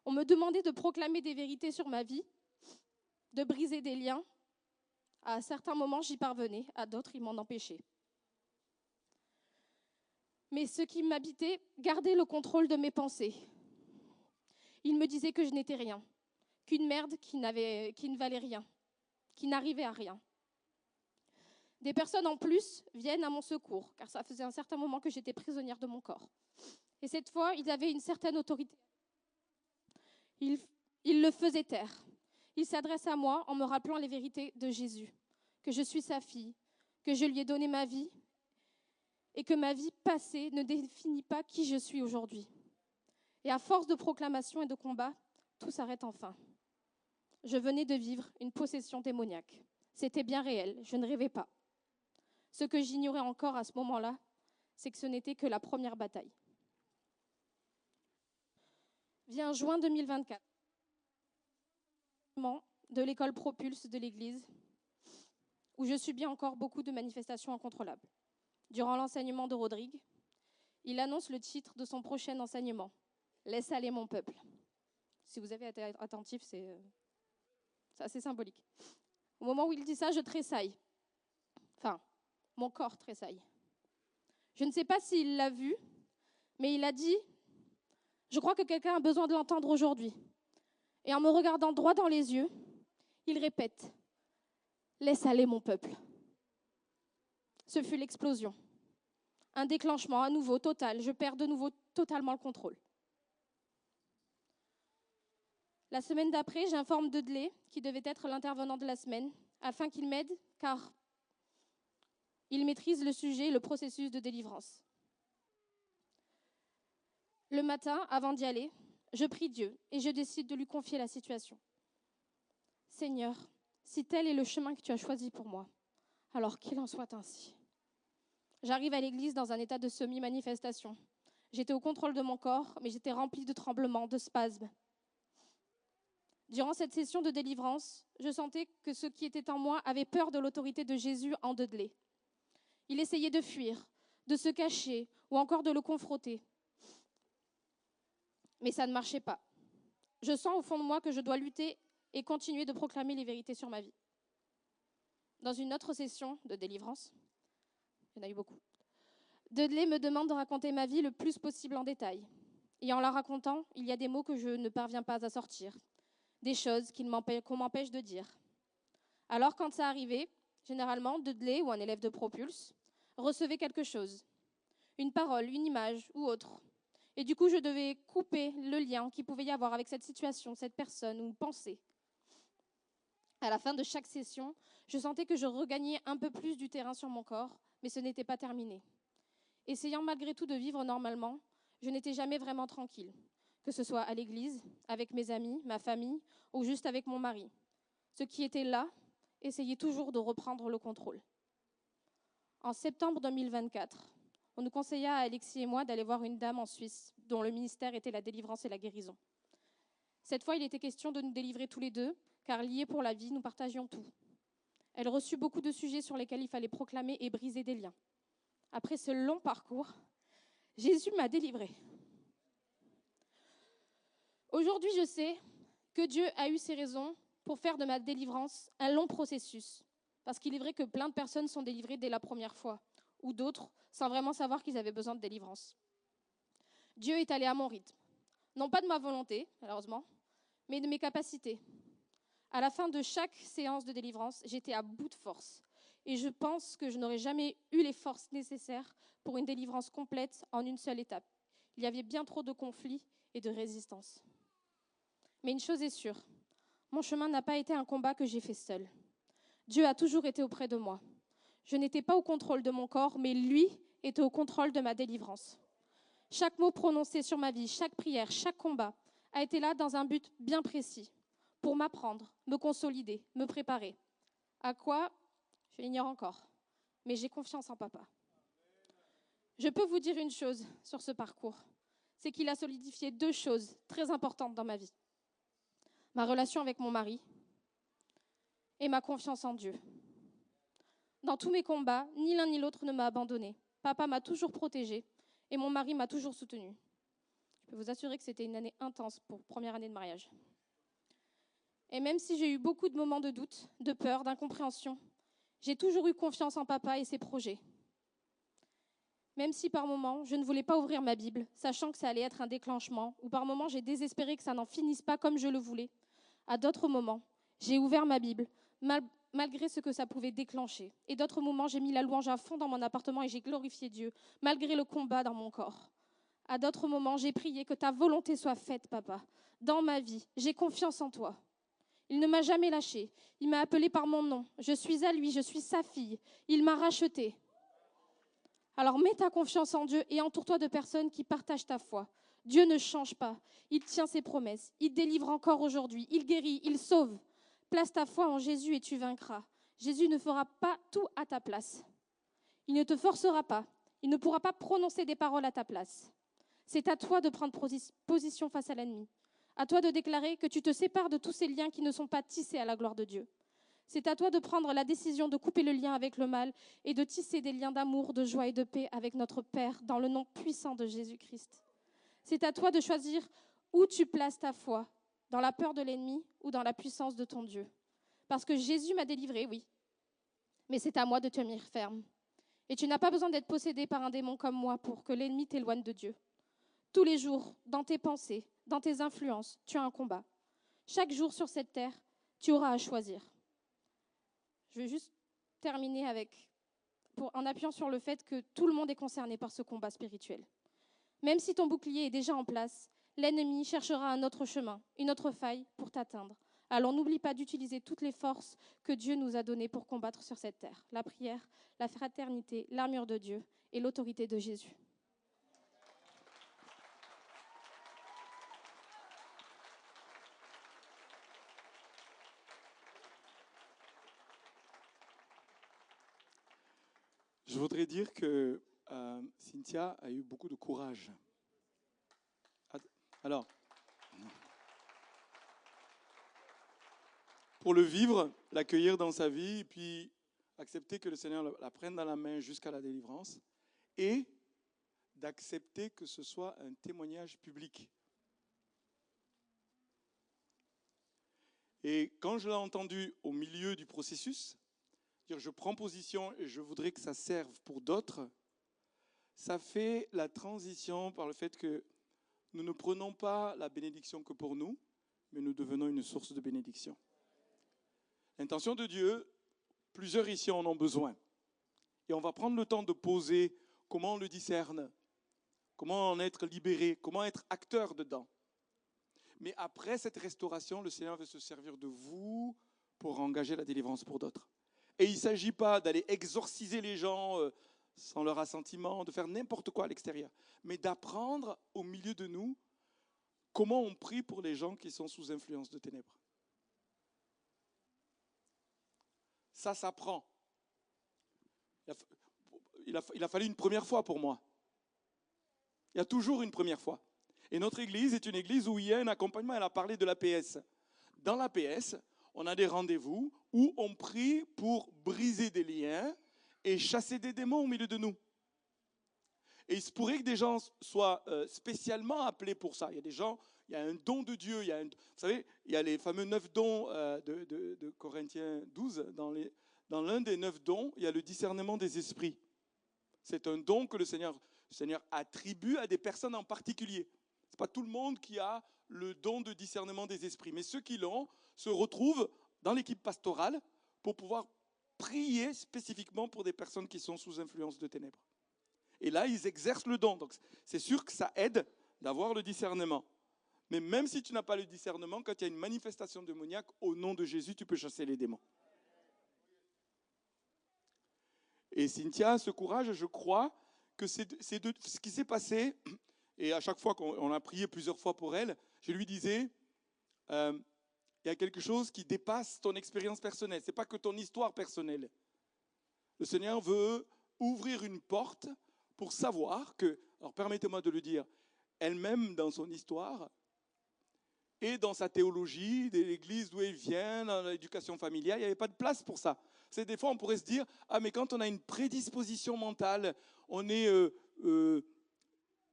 On me demandait de proclamer des vérités sur ma vie, de briser des liens. À certains moments, j'y parvenais, à d'autres, il m'en empêchait. Mais ce qui m'habitait gardait le contrôle de mes pensées. Il me disait que je n'étais rien, qu'une merde qui ne valait rien, qui n'arrivait à rien. Des personnes en plus viennent à mon secours, car ça faisait un certain moment que j'étais prisonnière de mon corps. Et cette fois, ils avaient une certaine autorité. Ils le faisaient taire. Ils s'adressent à moi en me rappelant les vérités de Jésus, que je suis sa fille, que je lui ai donné ma vie et que ma vie passée ne définit pas qui je suis aujourd'hui. Et à force de proclamation et de combat, tout s'arrête enfin. Je venais de vivre une possession démoniaque. C'était bien réel, je ne rêvais pas. Ce que j'ignorais encore à ce moment-là, c'est que ce n'était que la première bataille. Vient juin 2024, de l'école Propulse de l'Église, où je subis encore beaucoup de manifestations incontrôlables. Durant l'enseignement de Rodrigue, il annonce le titre de son prochain enseignement, « Laisse aller mon peuple ». Si vous avez été attentif, c'est assez symbolique. Au moment où il dit ça, je tressaille. Enfin, mon corps tressaille. Je ne sais pas s'il l'a vu, mais il a dit « Je crois que quelqu'un a besoin de l'entendre aujourd'hui ». Et en me regardant droit dans les yeux, il répète « Laisse aller mon peuple ». Ce fut l'explosion. Un déclenchement à nouveau total. Je perds de nouveau totalement le contrôle. La semaine d'après, j'informe Dudley, qui devait être l'intervenant de la semaine, afin qu'il m'aide, car il maîtrise le sujet et le processus de délivrance. Le matin, avant d'y aller, je prie Dieu et je décide de lui confier la situation. Seigneur, si tel est le chemin que tu as choisi pour moi, alors qu'il en soit ainsi. J'arrive à l'église dans un état de semi-manifestation. J'étais au contrôle de mon corps, mais j'étais remplie de tremblements, de spasmes. Durant cette session de délivrance, je sentais que ce qui était en moi avait peur de l'autorité de Jésus en Dudley. Il essayait de fuir, de se cacher ou encore de le confronter. Mais ça ne marchait pas. je sens au fond de moi que je dois lutter et continuer de proclamer les vérités sur ma vie. Dans une autre session de délivrance, il y en a eu beaucoup, Dudley me demande de raconter ma vie le plus possible en détail. Et en la racontant, il y a des mots que je ne parviens pas à sortir, des choses qu'on m'empêche de dire. Alors quand ça arrivait, généralement, Dudley ou un élève de Propulse recevait quelque chose, une parole, une image ou autre. Et du coup, je devais couper le lien qu'il pouvait y avoir avec cette situation, cette personne ou pensée. À la fin de chaque session, je sentais que je regagnais un peu plus du terrain sur mon corps, mais ce n'était pas terminé. Essayant malgré tout de vivre normalement, je n'étais jamais vraiment tranquille, que ce soit à l'église, avec mes amis, ma famille ou juste avec mon mari. Ceux qui étaient là essayaient toujours de reprendre le contrôle. En septembre 2024, on nous conseilla à Alexis et moi d'aller voir une dame en Suisse dont le ministère était la délivrance et la guérison. Cette fois, il était question de nous délivrer tous les deux, car liés pour la vie, nous partagions tout. Elle reçut beaucoup de sujets sur lesquels il fallait proclamer et briser des liens. Après ce long parcours, Jésus m'a délivrée. Aujourd'hui, je sais que Dieu a eu ses raisons pour faire de ma délivrance un long processus. Parce qu'il est vrai que plein de personnes sont délivrées dès la première fois, ou d'autres sans vraiment savoir qu'ils avaient besoin de délivrance. Dieu est allé à mon rythme. Non pas de ma volonté, malheureusement, mais de mes capacités. À la fin de chaque séance de délivrance, j'étais à bout de force. Et je pense que je n'aurais jamais eu les forces nécessaires pour une délivrance complète en une seule étape. Il y avait bien trop de conflits et de résistance. Mais une chose est sûre, mon chemin n'a pas été un combat que j'ai fait seul. Dieu a toujours été auprès de moi. Je n'étais pas au contrôle de mon corps, mais lui était au contrôle de ma délivrance. Chaque mot prononcé sur ma vie, chaque prière, chaque combat a été là dans un but bien précis, pour m'apprendre, me consolider, me préparer. À quoi? Je l'ignore encore, mais j'ai confiance en papa. Je peux vous dire une chose sur ce parcours, c'est qu'il a solidifié 2 choses très importantes dans ma vie. Ma relation avec mon mari et ma confiance en Dieu. Dans tous mes combats, ni l'un ni l'autre ne m'a abandonnée. Papa m'a toujours protégée et mon mari m'a toujours soutenue. Je peux vous assurer que c'était une année intense pour première année de mariage. Et même si j'ai eu beaucoup de moments de doute, de peur, d'incompréhension, j'ai toujours eu confiance en papa et ses projets. Même si par moments, je ne voulais pas ouvrir ma Bible, sachant que ça allait être un déclenchement, ou par moments, j'ai désespéré que ça n'en finisse pas comme je le voulais. À d'autres moments, j'ai ouvert ma Bible, malgré ce que ça pouvait déclencher. Et d'autres moments, j'ai mis la louange à fond dans mon appartement et j'ai glorifié Dieu, malgré le combat dans mon corps. À d'autres moments, j'ai prié que ta volonté soit faite, papa. Dans ma vie, j'ai confiance en toi. Il ne m'a jamais lâchée. Il m'a appelée par mon nom. Je suis à lui, je suis sa fille. Il m'a rachetée. Alors mets ta confiance en Dieu et entoure-toi de personnes qui partagent ta foi. Dieu ne change pas. Il tient ses promesses. Il délivre encore aujourd'hui. Il guérit, il sauve. Place ta foi en Jésus et tu vaincras. Jésus ne fera pas tout à ta place. Il ne te forcera pas. Il ne pourra pas prononcer des paroles à ta place. C'est à toi de prendre position face à l'ennemi. À toi de déclarer que tu te sépares de tous ces liens qui ne sont pas tissés à la gloire de Dieu. C'est à toi de prendre la décision de couper le lien avec le mal et de tisser des liens d'amour, de joie et de paix avec notre Père dans le nom puissant de Jésus-Christ. C'est à toi de choisir où tu places ta foi, dans la peur de l'ennemi ou dans la puissance de ton Dieu. Parce que Jésus m'a délivré, oui, mais c'est à moi de tenir ferme. Et tu n'as pas besoin d'être possédé par un démon comme moi pour que l'ennemi t'éloigne de Dieu. Tous les jours, dans tes pensées, dans tes influences, tu as un combat. Chaque jour sur cette terre, tu auras à choisir. Je vais juste terminer en appuyant sur le fait que tout le monde est concerné par ce combat spirituel. Même si ton bouclier est déjà en place, l'ennemi cherchera un autre chemin, une autre faille pour t'atteindre. Alors n'oublie pas d'utiliser toutes les forces que Dieu nous a données pour combattre sur cette terre. La prière, la fraternité, l'armure de Dieu et l'autorité de Jésus. Je voudrais dire que Cynthia a eu beaucoup de courage. Alors, pour le vivre, l'accueillir dans sa vie, et puis accepter que le Seigneur la prenne dans la main jusqu'à la délivrance, et d'accepter que ce soit un témoignage public. Et quand je l'ai entendu au milieu du processus, dire je prends position et je voudrais que ça serve pour d'autres, ça fait la transition par le fait que nous ne prenons pas la bénédiction que pour nous, mais nous devenons une source de bénédiction. L'intention de Dieu, plusieurs ici en ont besoin. Et on va prendre le temps de poser comment on le discerne, comment en être libéré, comment être acteur dedans. Mais après cette restauration, le Seigneur veut se servir de vous pour engager la délivrance pour d'autres. Et il ne s'agit pas d'aller exorciser les gens sans leur assentiment, de faire n'importe quoi à l'extérieur, mais d'apprendre au milieu de nous comment on prie pour les gens qui sont sous influence de ténèbres. Ça s'apprend. Il a fallu une première fois pour moi. Il y a toujours une première fois. Et notre église est une église où il y a un accompagnement. Elle a parlé de l'APS. Dans l'APS, on a des rendez-vous où on prie pour briser des liens et chasser des démons au milieu de nous. Et il se pourrait que des gens soient spécialement appelés pour ça. Il y a des gens, il y a un don de Dieu. Vous savez, il y a les fameux 9 dons de Corinthiens 12. Dans l'un des 9 dons, il y a le discernement des esprits. C'est un don que le Seigneur attribue à des personnes en particulier. Ce n'est pas tout le monde qui a le don de discernement des esprits. Mais ceux qui l'ont se retrouvent dans l'équipe pastorale pour pouvoir prier spécifiquement pour des personnes qui sont sous influence de ténèbres. Et là, ils exercent le don. Donc, c'est sûr que ça aide d'avoir le discernement. Mais même si tu n'as pas le discernement, quand il y a une manifestation démoniaque, au nom de Jésus, tu peux chasser les démons. Et Cynthia, ce courage, je crois que c'est ce qui s'est passé. Et à chaque fois qu'on a prié plusieurs fois pour elle, je lui disais, il y a quelque chose qui dépasse ton expérience personnelle. Ce n'est pas que ton histoire personnelle. Le Seigneur veut ouvrir une porte pour savoir que, alors permettez-moi de le dire, elle-même dans son histoire et dans sa théologie, de l'église d'où elle vient, dans l'éducation familiale, il n'y avait pas de place pour ça. C'est des fois on pourrait se dire, ah mais quand on a une prédisposition mentale, on est... vous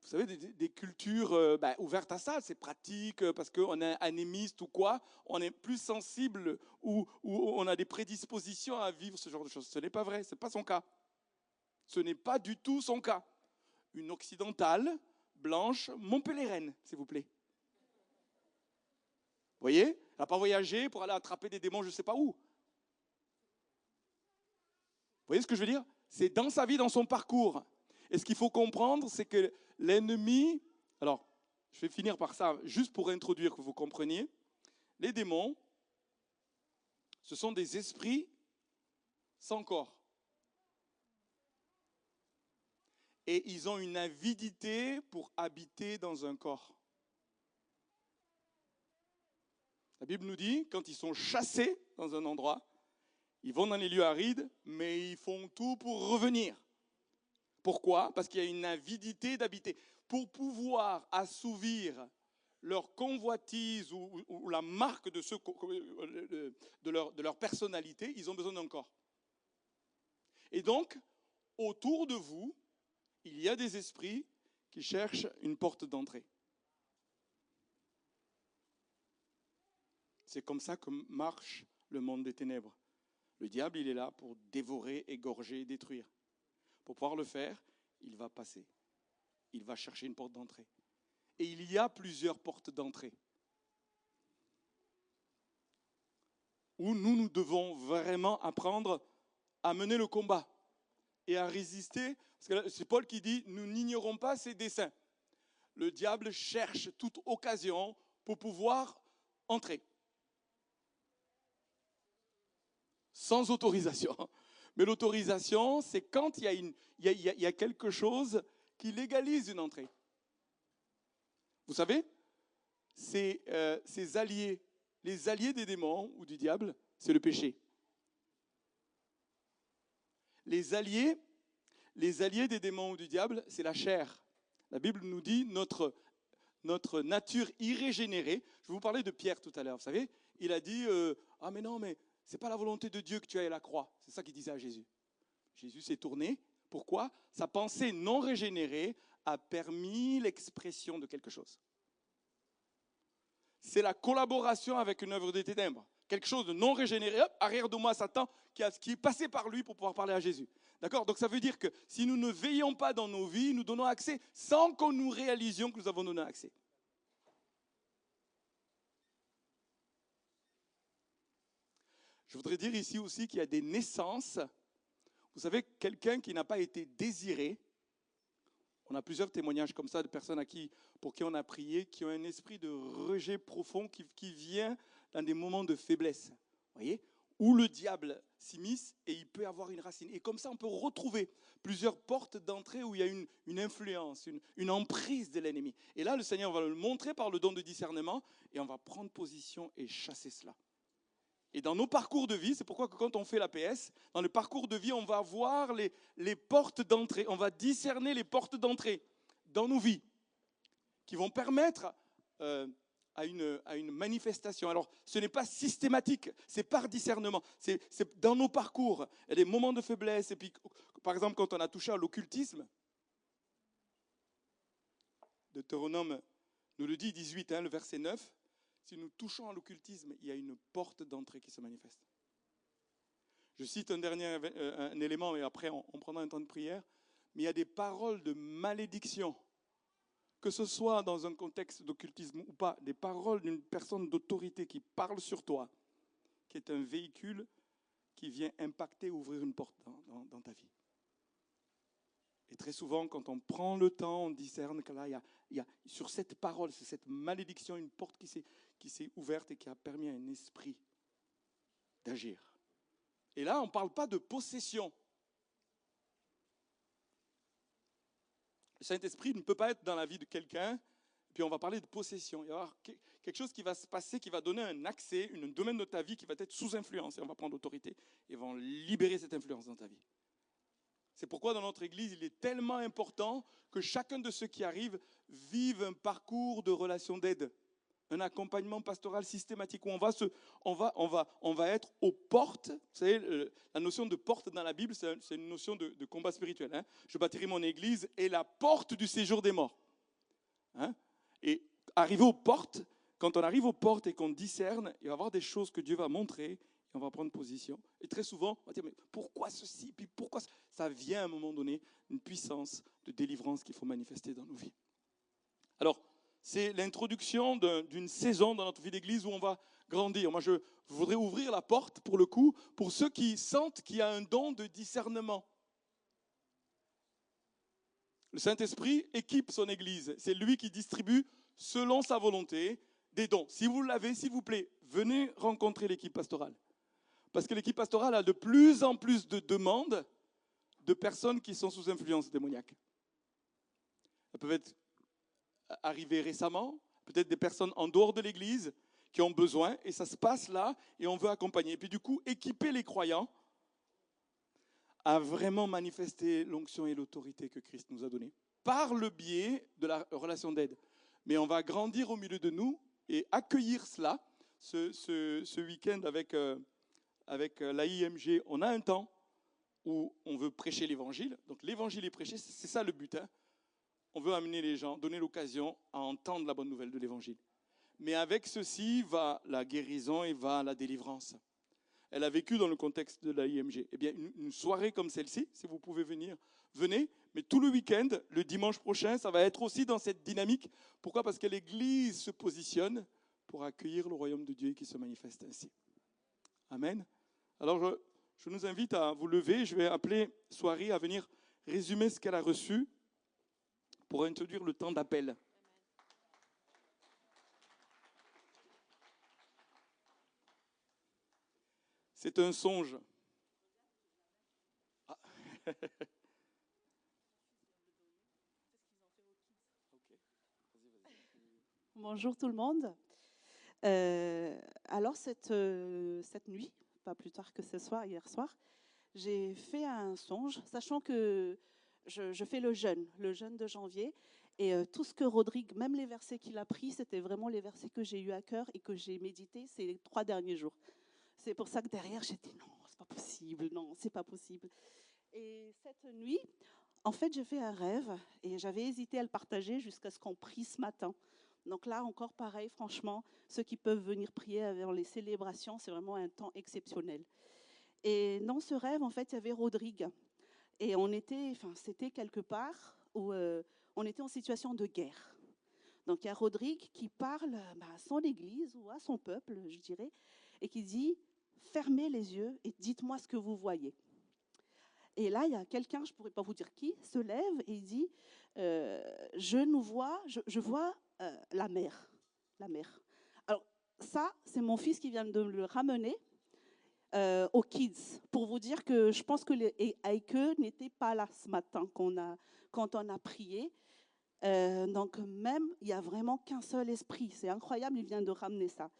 savez, des cultures ouvertes à ça, c'est pratique parce qu'on est anémiste ou quoi, on est plus sensible ou on a des prédispositions à vivre ce genre de choses. Ce n'est pas vrai, ce n'est pas son cas. Ce n'est pas du tout son cas. Une occidentale, blanche, montpelliéraine, s'il vous plaît. Vous voyez ? Elle n'a pas voyagé pour aller attraper des démons je ne sais pas où. Vous voyez ce que je veux dire ? C'est dans sa vie, dans son parcours. Et ce qu'il faut comprendre, c'est que l'ennemi, alors je vais finir par ça, juste pour introduire, que vous compreniez, les démons, ce sont des esprits sans corps. Et ils ont une avidité pour habiter dans un corps. La Bible nous dit, quand ils sont chassés dans un endroit, ils vont dans les lieux arides, mais ils font tout pour revenir. Pourquoi ? Parce qu'il y a une avidité d'habiter. Pour pouvoir assouvir leur convoitise ou la marque de leur personnalité, ils ont besoin d'un corps. Et donc, autour de vous, il y a des esprits qui cherchent une porte d'entrée. C'est comme ça que marche le monde des ténèbres. Le diable, il est là pour dévorer, égorger, détruire. Pour pouvoir le faire, il va passer. Il va chercher une porte d'entrée. Et il y a plusieurs portes d'entrée. Où nous devons vraiment apprendre à mener le combat et à résister. Parce que c'est Paul qui dit, nous n'ignorons pas ses desseins. Le diable cherche toute occasion pour pouvoir entrer. Sans autorisation. Mais l'autorisation, c'est quand il y a quelque chose qui légalise une entrée. Vous savez, ces alliés, les alliés des démons ou du diable, c'est le péché. Les alliés des démons ou du diable, c'est la chair. La Bible nous dit notre nature irrégénérée. Je vous parlais de Pierre tout à l'heure, vous savez. Il a dit, ah mais non, mais c'est pas la volonté de Dieu que tu ailles à la croix. C'est ça qu'il disait à Jésus. Jésus s'est tourné. Pourquoi ? Sa pensée non régénérée a permis l'expression de quelque chose. C'est la collaboration avec une œuvre des ténèbres. quelque chose de non régénéré, hop, arrière de moi Satan qui est passé par lui pour pouvoir parler à Jésus. D'accord? Donc ça veut dire que si nous ne veillons pas dans nos vies, nous donnons accès sans que nous réalisions que nous avons donné accès. Je voudrais dire ici aussi qu'il y a des naissances. Vous savez, quelqu'un qui n'a pas été désiré, on a plusieurs témoignages comme ça de personnes pour qui on a prié, qui ont un esprit de rejet profond qui vient dans des moments de faiblesse. Vous voyez? Où le diable s'immisce et il peut avoir une racine. Et comme ça, on peut retrouver plusieurs portes d'entrée où il y a une influence, une emprise de l'ennemi. Et là, le Seigneur va le montrer par le don de discernement et on va prendre position et chasser cela. Et dans nos parcours de vie, c'est pourquoi que quand on fait l'APS, dans le parcours de vie, on va voir les portes d'entrée, on va discerner les portes d'entrée dans nos vies qui vont permettre à une manifestation. Alors, ce n'est pas systématique, c'est par discernement, c'est dans nos parcours. Il y a des moments de faiblesse, et puis, par exemple, quand on a touché à l'occultisme, Deutéronome nous le dit, 18, le verset 9, si nous touchons à l'occultisme, il y a une porte d'entrée qui se manifeste. Je cite un élément, et après on prendra un temps de prière, mais il y a des paroles de malédiction, que ce soit dans un contexte d'occultisme ou pas, des paroles d'une personne d'autorité qui parle sur toi, qui est un véhicule qui vient impacter, ouvrir une porte dans ta vie. Et très souvent, quand on prend le temps, on discerne que là, il y a sur cette parole, sur cette malédiction, une porte qui s'est ouverte et qui a permis à un esprit d'agir. Et là, on ne parle pas de possession. Le Saint-Esprit ne peut pas être dans la vie de quelqu'un, puis on va parler de possession. Il va y avoir quelque chose qui va se passer, qui va donner un accès, un domaine de ta vie qui va être sous influence. Et on va prendre l'autorité et va libérer cette influence dans ta vie. C'est pourquoi dans notre Église, il est tellement important que chacun de ceux qui arrivent vive un parcours de relation d'aide, un accompagnement pastoral systématique où on va être aux portes. Vous savez, la notion de porte dans la Bible, c'est une notion de combat spirituel. Je bâtirai mon Église et la porte du séjour des morts. Et arriver aux portes, quand on arrive aux portes et qu'on discerne, il va y avoir des choses que Dieu va montrer. On va prendre position. Et très souvent, on va dire, mais pourquoi ceci? Puis pourquoi ça vient à un moment donné, une puissance de délivrance qu'il faut manifester dans nos vies. Alors, c'est l'introduction d'une saison dans notre vie d'église où on va grandir. Moi, je voudrais ouvrir la porte, pour le coup, pour ceux qui sentent qu'il y a un don de discernement. Le Saint-Esprit équipe son église. C'est lui qui distribue, selon sa volonté, des dons. Si vous l'avez, s'il vous plaît, venez rencontrer l'équipe pastorale. Parce que l'équipe pastorale a de plus en plus de demandes de personnes qui sont sous influence démoniaque. Elles peuvent être arrivées récemment, peut-être des personnes en dehors de l'église qui ont besoin, et ça se passe là, et on veut accompagner. Et puis du coup, équiper les croyants à vraiment manifester l'onction et l'autorité que Christ nous a donnée, par le biais de la relation d'aide. Mais on va grandir au milieu de nous et accueillir cela. Ce week-end avec l'AIMG, on a un temps où on veut prêcher l'évangile. Donc l'évangile est prêché, c'est ça le but. On veut amener les gens, donner l'occasion à entendre la bonne nouvelle de l'évangile. Mais avec ceci va la guérison et va la délivrance. Elle a vécu dans le contexte de l'AIMG. Eh bien, une soirée comme celle-ci, si vous pouvez venir, venez. Mais tout le week-end, le dimanche prochain, ça va être aussi dans cette dynamique. Pourquoi? Parce que l'Église se positionne pour accueillir le royaume de Dieu qui se manifeste ainsi. Amen. Alors, je nous invite à vous lever. Je vais appeler Soirée à venir résumer ce qu'elle a reçu pour introduire le temps d'appel. C'est un songe. Ah. Bonjour tout le monde. Alors cette nuit, pas plus tard que ce soir, hier soir, j'ai fait un songe, sachant que je fais le jeûne de janvier, et tout ce que Rodrigue, même les versets qu'il a pris, c'était vraiment les versets que j'ai eu à cœur et que j'ai médité ces 3 derniers jours. C'est pour ça que derrière, j'ai dit non, c'est pas possible. Et cette nuit, en fait, j'ai fait un rêve et j'avais hésité à le partager jusqu'à ce qu'on prie ce matin. Donc là, encore pareil, franchement, ceux qui peuvent venir prier avant les célébrations, c'est vraiment un temps exceptionnel. Et dans ce rêve, en fait, il y avait Rodrigue. Et c'était quelque part où on était en situation de guerre. Donc il y a Rodrigue qui parle à son église ou à son peuple, je dirais, et qui dit « Fermez les yeux et dites-moi ce que vous voyez ». Et là, il y a quelqu'un, je ne pourrais pas vous dire qui, se lève et il dit je vois la mer. La mer. Alors ça, c'est mon fils qui vient de me le ramener aux kids, pour vous dire que je pense que Heike n'était pas là ce matin quand on a prié. Donc même, il n'y a vraiment qu'un seul esprit. C'est incroyable, il vient de ramener ça.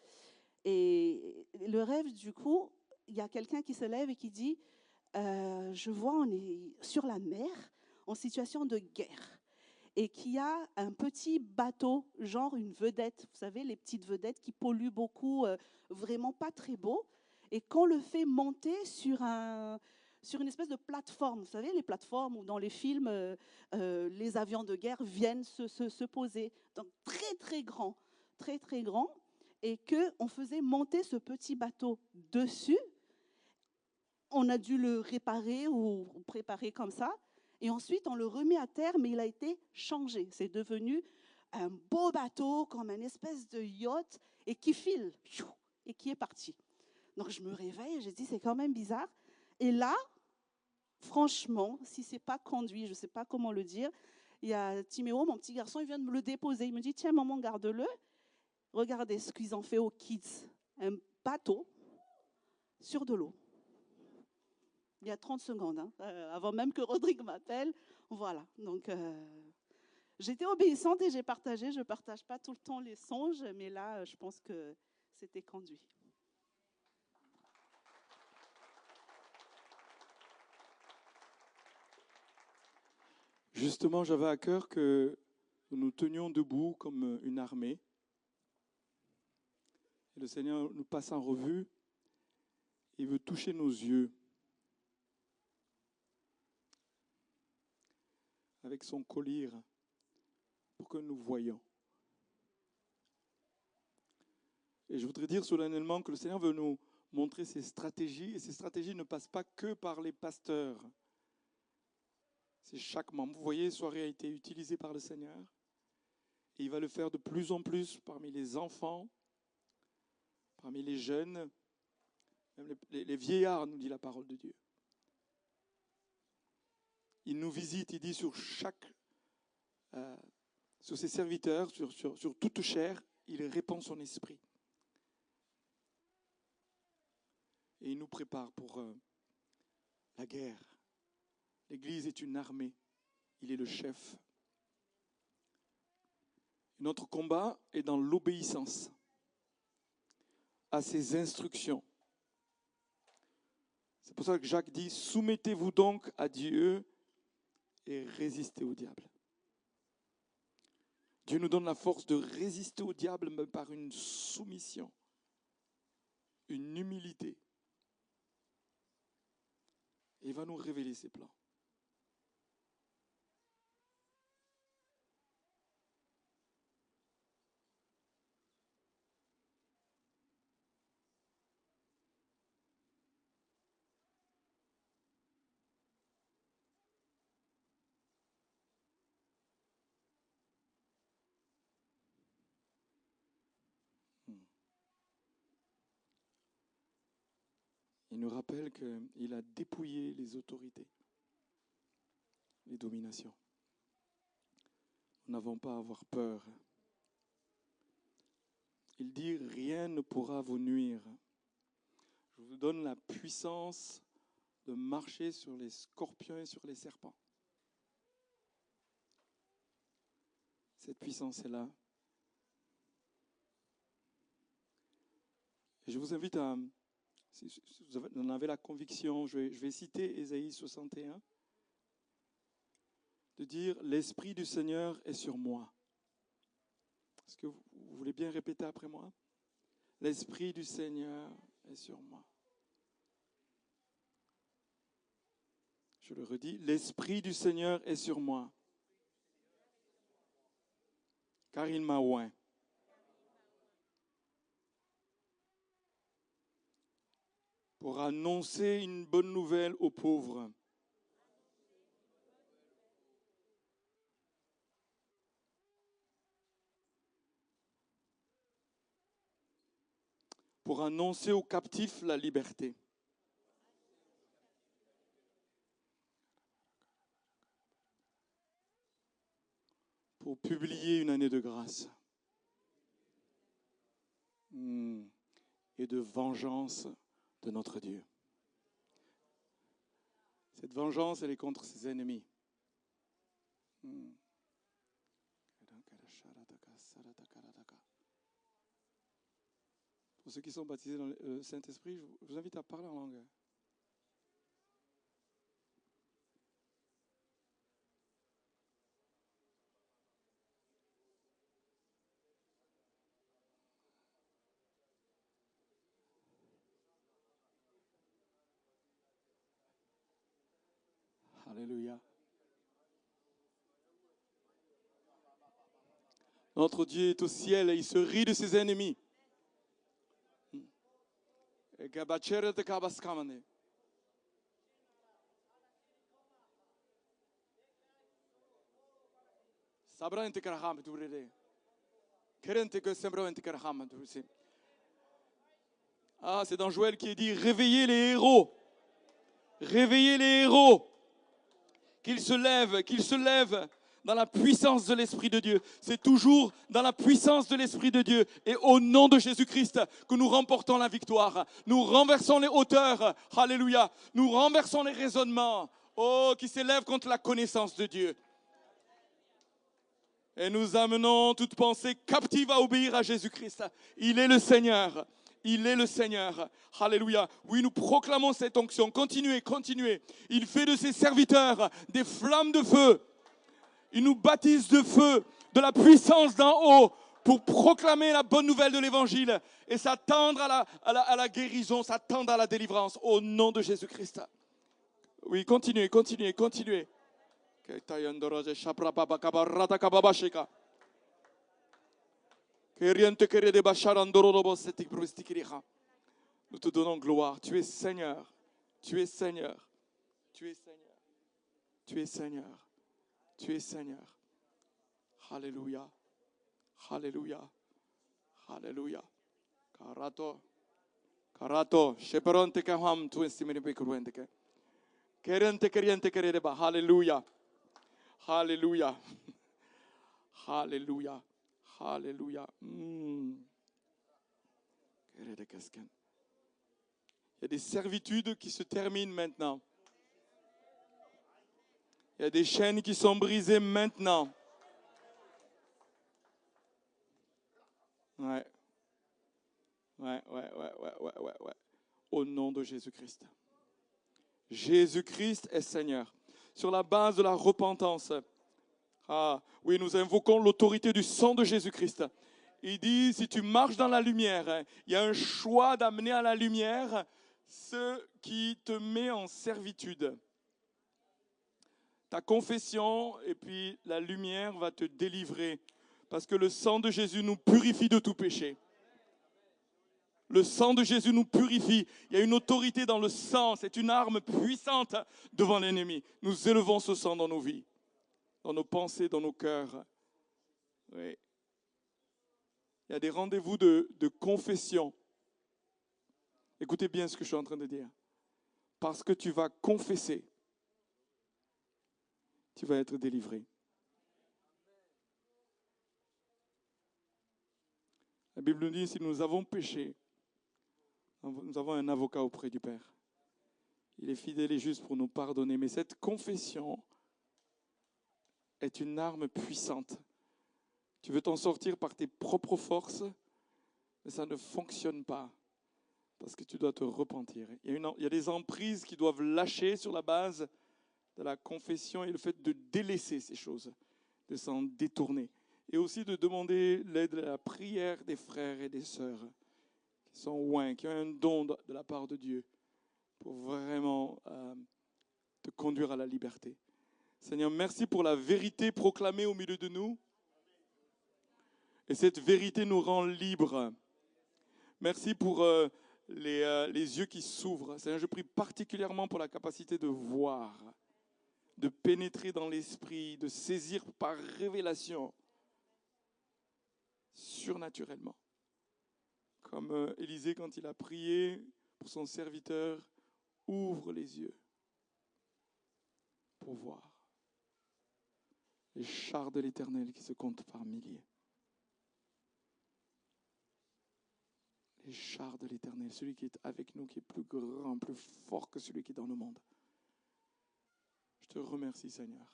Et le rêve, du coup, il y a quelqu'un qui se lève et qui dit je vois, on est sur la mer, en situation de guerre, et qu'il y a un petit bateau, genre une vedette, vous savez, les petites vedettes qui polluent beaucoup, vraiment pas très beau, et qu'on le fait monter sur une espèce de plateforme. Vous savez, les plateformes où dans les films, les avions de guerre viennent se poser. Donc très, très grand, et qu'on faisait monter ce petit bateau dessus. On a dû le réparer ou préparer comme ça. Et ensuite, on le remet à terre, mais il a été changé. C'est devenu un beau bateau, comme une espèce de yacht, et qui file, et qui est parti. Donc, je me réveille et je dis, c'est quand même bizarre. Et là, franchement, si ce n'est pas conduit, je ne sais pas comment le dire, il y a Timéo, mon petit garçon, il vient de me le déposer. Il me dit, tiens, maman, garde-le. Regardez ce qu'ils ont fait aux kids. Un bateau sur de l'eau. Il y a 30 secondes, avant même que Rodrigue m'appelle. Voilà, donc j'étais obéissante et j'ai partagé. Je ne partage pas tout le temps les songes, mais là, je pense que c'était conduit. Justement, j'avais à cœur que nous nous tenions debout comme une armée. Et le Seigneur nous passe en revue. Il veut toucher nos yeux avec son collier pour que nous voyions. Et je voudrais dire solennellement que le Seigneur veut nous montrer ses stratégies, et ces stratégies ne passent pas que par les pasteurs. C'est chaque membre. Vous voyez, soirée a été utilisée par le Seigneur, et il va le faire de plus en plus parmi les enfants, parmi les jeunes, même les vieillards, nous dit la parole de Dieu. Il nous visite, il dit sur ses serviteurs, sur toute chair, il répand son esprit. Et il nous prépare pour la guerre. L'Église est une armée. Il est le chef. Notre combat est dans l'obéissance à ses instructions. C'est pour ça que Jacques dit « Soumettez-vous donc à Dieu et résistez au diable ». Dieu nous donne la force de résister au diable mais par une soumission, une humilité. Et il va nous révéler ses plans. Il nous rappelle qu'il a dépouillé les autorités, les dominations. Nous n'avons pas à avoir peur. Il dit « Rien ne pourra vous nuire. Je vous donne la puissance de marcher sur les scorpions et sur les serpents. » Cette puissance est là. Et je vous invite à, si vous en avez la conviction, je vais citer Ésaïe 61, de dire « L'Esprit du Seigneur est sur moi ». Est-ce que vous voulez bien répéter après moi? L'Esprit du Seigneur est sur moi. Je le redis, l'Esprit du Seigneur est sur moi. Car il m'a oint pour annoncer une bonne nouvelle aux pauvres. Pour annoncer aux captifs la liberté. Pour publier une année de grâce. Et de vengeance de notre Dieu. Cette vengeance, elle est contre ses ennemis. Pour ceux qui sont baptisés dans le Saint-Esprit, je vous invite à parler en langue. Alléluia. Notre Dieu est au ciel et il se rit de ses ennemis. Ah, c'est dans Joël qui est dit, réveillez les héros. Réveillez les héros. Qu'ils se lèvent dans la puissance de l'Esprit de Dieu. C'est toujours dans la puissance de l'Esprit de Dieu et au nom de Jésus-Christ que nous remportons la victoire. Nous renversons les hauteurs, alléluia. Nous renversons les raisonnements, qui s'élèvent contre la connaissance de Dieu. Et nous amenons toute pensée captive à obéir à Jésus-Christ. Il est le Seigneur. Il est le Seigneur. Alléluia. Oui, nous proclamons cette onction. Continuez. Il fait de ses serviteurs des flammes de feu. Il nous baptise de feu, de la puissance d'en haut, pour proclamer la bonne nouvelle de l'Évangile et s'attendre à la guérison, s'attendre à la délivrance au nom de Jésus-Christ. Oui, continuez. Nous te donnons gloire. Tu es Seigneur. Tu es Seigneur. Tu es Seigneur. Tu es Seigneur. Tu es Seigneur. Alléluia. Alléluia. Alléluia. Karato. Sheperonte kaham tu estimere pekuruente ke. Keriente kereba. Alléluia. Alléluia. Alléluia. Alléluia. Il y a des servitudes qui se terminent maintenant. Il y a des chaînes qui sont brisées maintenant. Ouais. Au nom de Jésus-Christ. Jésus-Christ est Seigneur. Sur la base de la repentance. Ah, oui, nous invoquons l'autorité du sang de Jésus-Christ. Il dit, si tu marches dans la lumière, il y a un choix d'amener à la lumière ce qui te met en servitude. Ta confession et puis la lumière va te délivrer. Parce que le sang de Jésus nous purifie de tout péché. Le sang de Jésus nous purifie. Il y a une autorité dans le sang. C'est une arme puissante devant l'ennemi. Nous élevons ce sang dans nos vies, dans nos pensées, dans nos cœurs. Oui. Il y a des rendez-vous de confession. Écoutez bien ce que je suis en train de dire. Parce que tu vas confesser, tu vas être délivré. La Bible nous dit, si nous avons péché, nous avons un avocat auprès du Père. Il est fidèle et juste pour nous pardonner. Mais cette confession est une arme puissante. Tu veux t'en sortir par tes propres forces, mais ça ne fonctionne pas. Parce que tu dois te repentir. Il y a des emprises qui doivent lâcher sur la base de la confession et le fait de délaisser ces choses, de s'en détourner. Et aussi de demander l'aide de la prière des frères et des sœurs qui sont loin, qui ont un don de la part de Dieu pour vraiment te conduire à la liberté. Seigneur, merci pour la vérité proclamée au milieu de nous. Et cette vérité nous rend libres. Merci pour les yeux qui s'ouvrent. Seigneur, je prie particulièrement pour la capacité de voir, de pénétrer dans l'esprit, de saisir par révélation, surnaturellement. Comme Élisée quand il a prié pour son serviteur, ouvre les yeux pour voir les chars de l'Éternel qui se comptent par milliers. Les chars de l'Éternel, celui qui est avec nous, qui est plus grand, plus fort que celui qui est dans le monde. Je te remercie, Seigneur,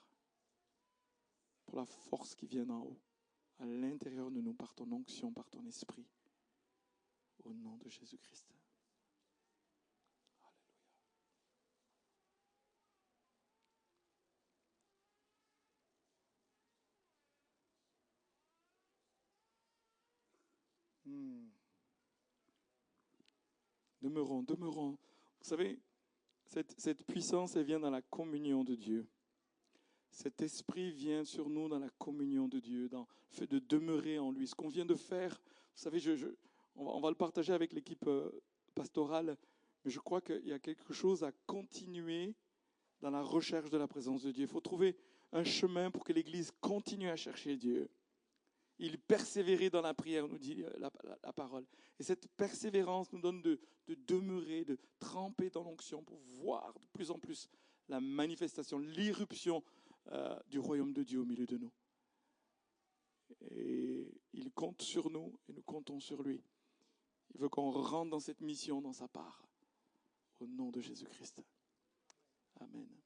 pour la force qui vient d'en haut, à l'intérieur de nous, par ton onction, par ton esprit, au nom de Jésus-Christ. Alléluia. Demeurons. Vous savez, cette puissance, elle vient dans la communion de Dieu. Cet esprit vient sur nous dans la communion de Dieu, dans le fait de demeurer en lui. Ce qu'on vient de faire, vous savez, on va le partager avec l'équipe pastorale, mais je crois qu'il y a quelque chose à continuer dans la recherche de la présence de Dieu. Il faut trouver un chemin pour que l'Église continue à chercher Dieu. Il persévérait dans la prière, nous dit la parole. Et cette persévérance nous donne de demeurer, de tremper dans l'onction pour voir de plus en plus la manifestation, l'irruption du royaume de Dieu au milieu de nous. Et il compte sur nous et nous comptons sur lui. Il veut qu'on rentre dans cette mission, dans sa part. Au nom de Jésus-Christ. Amen.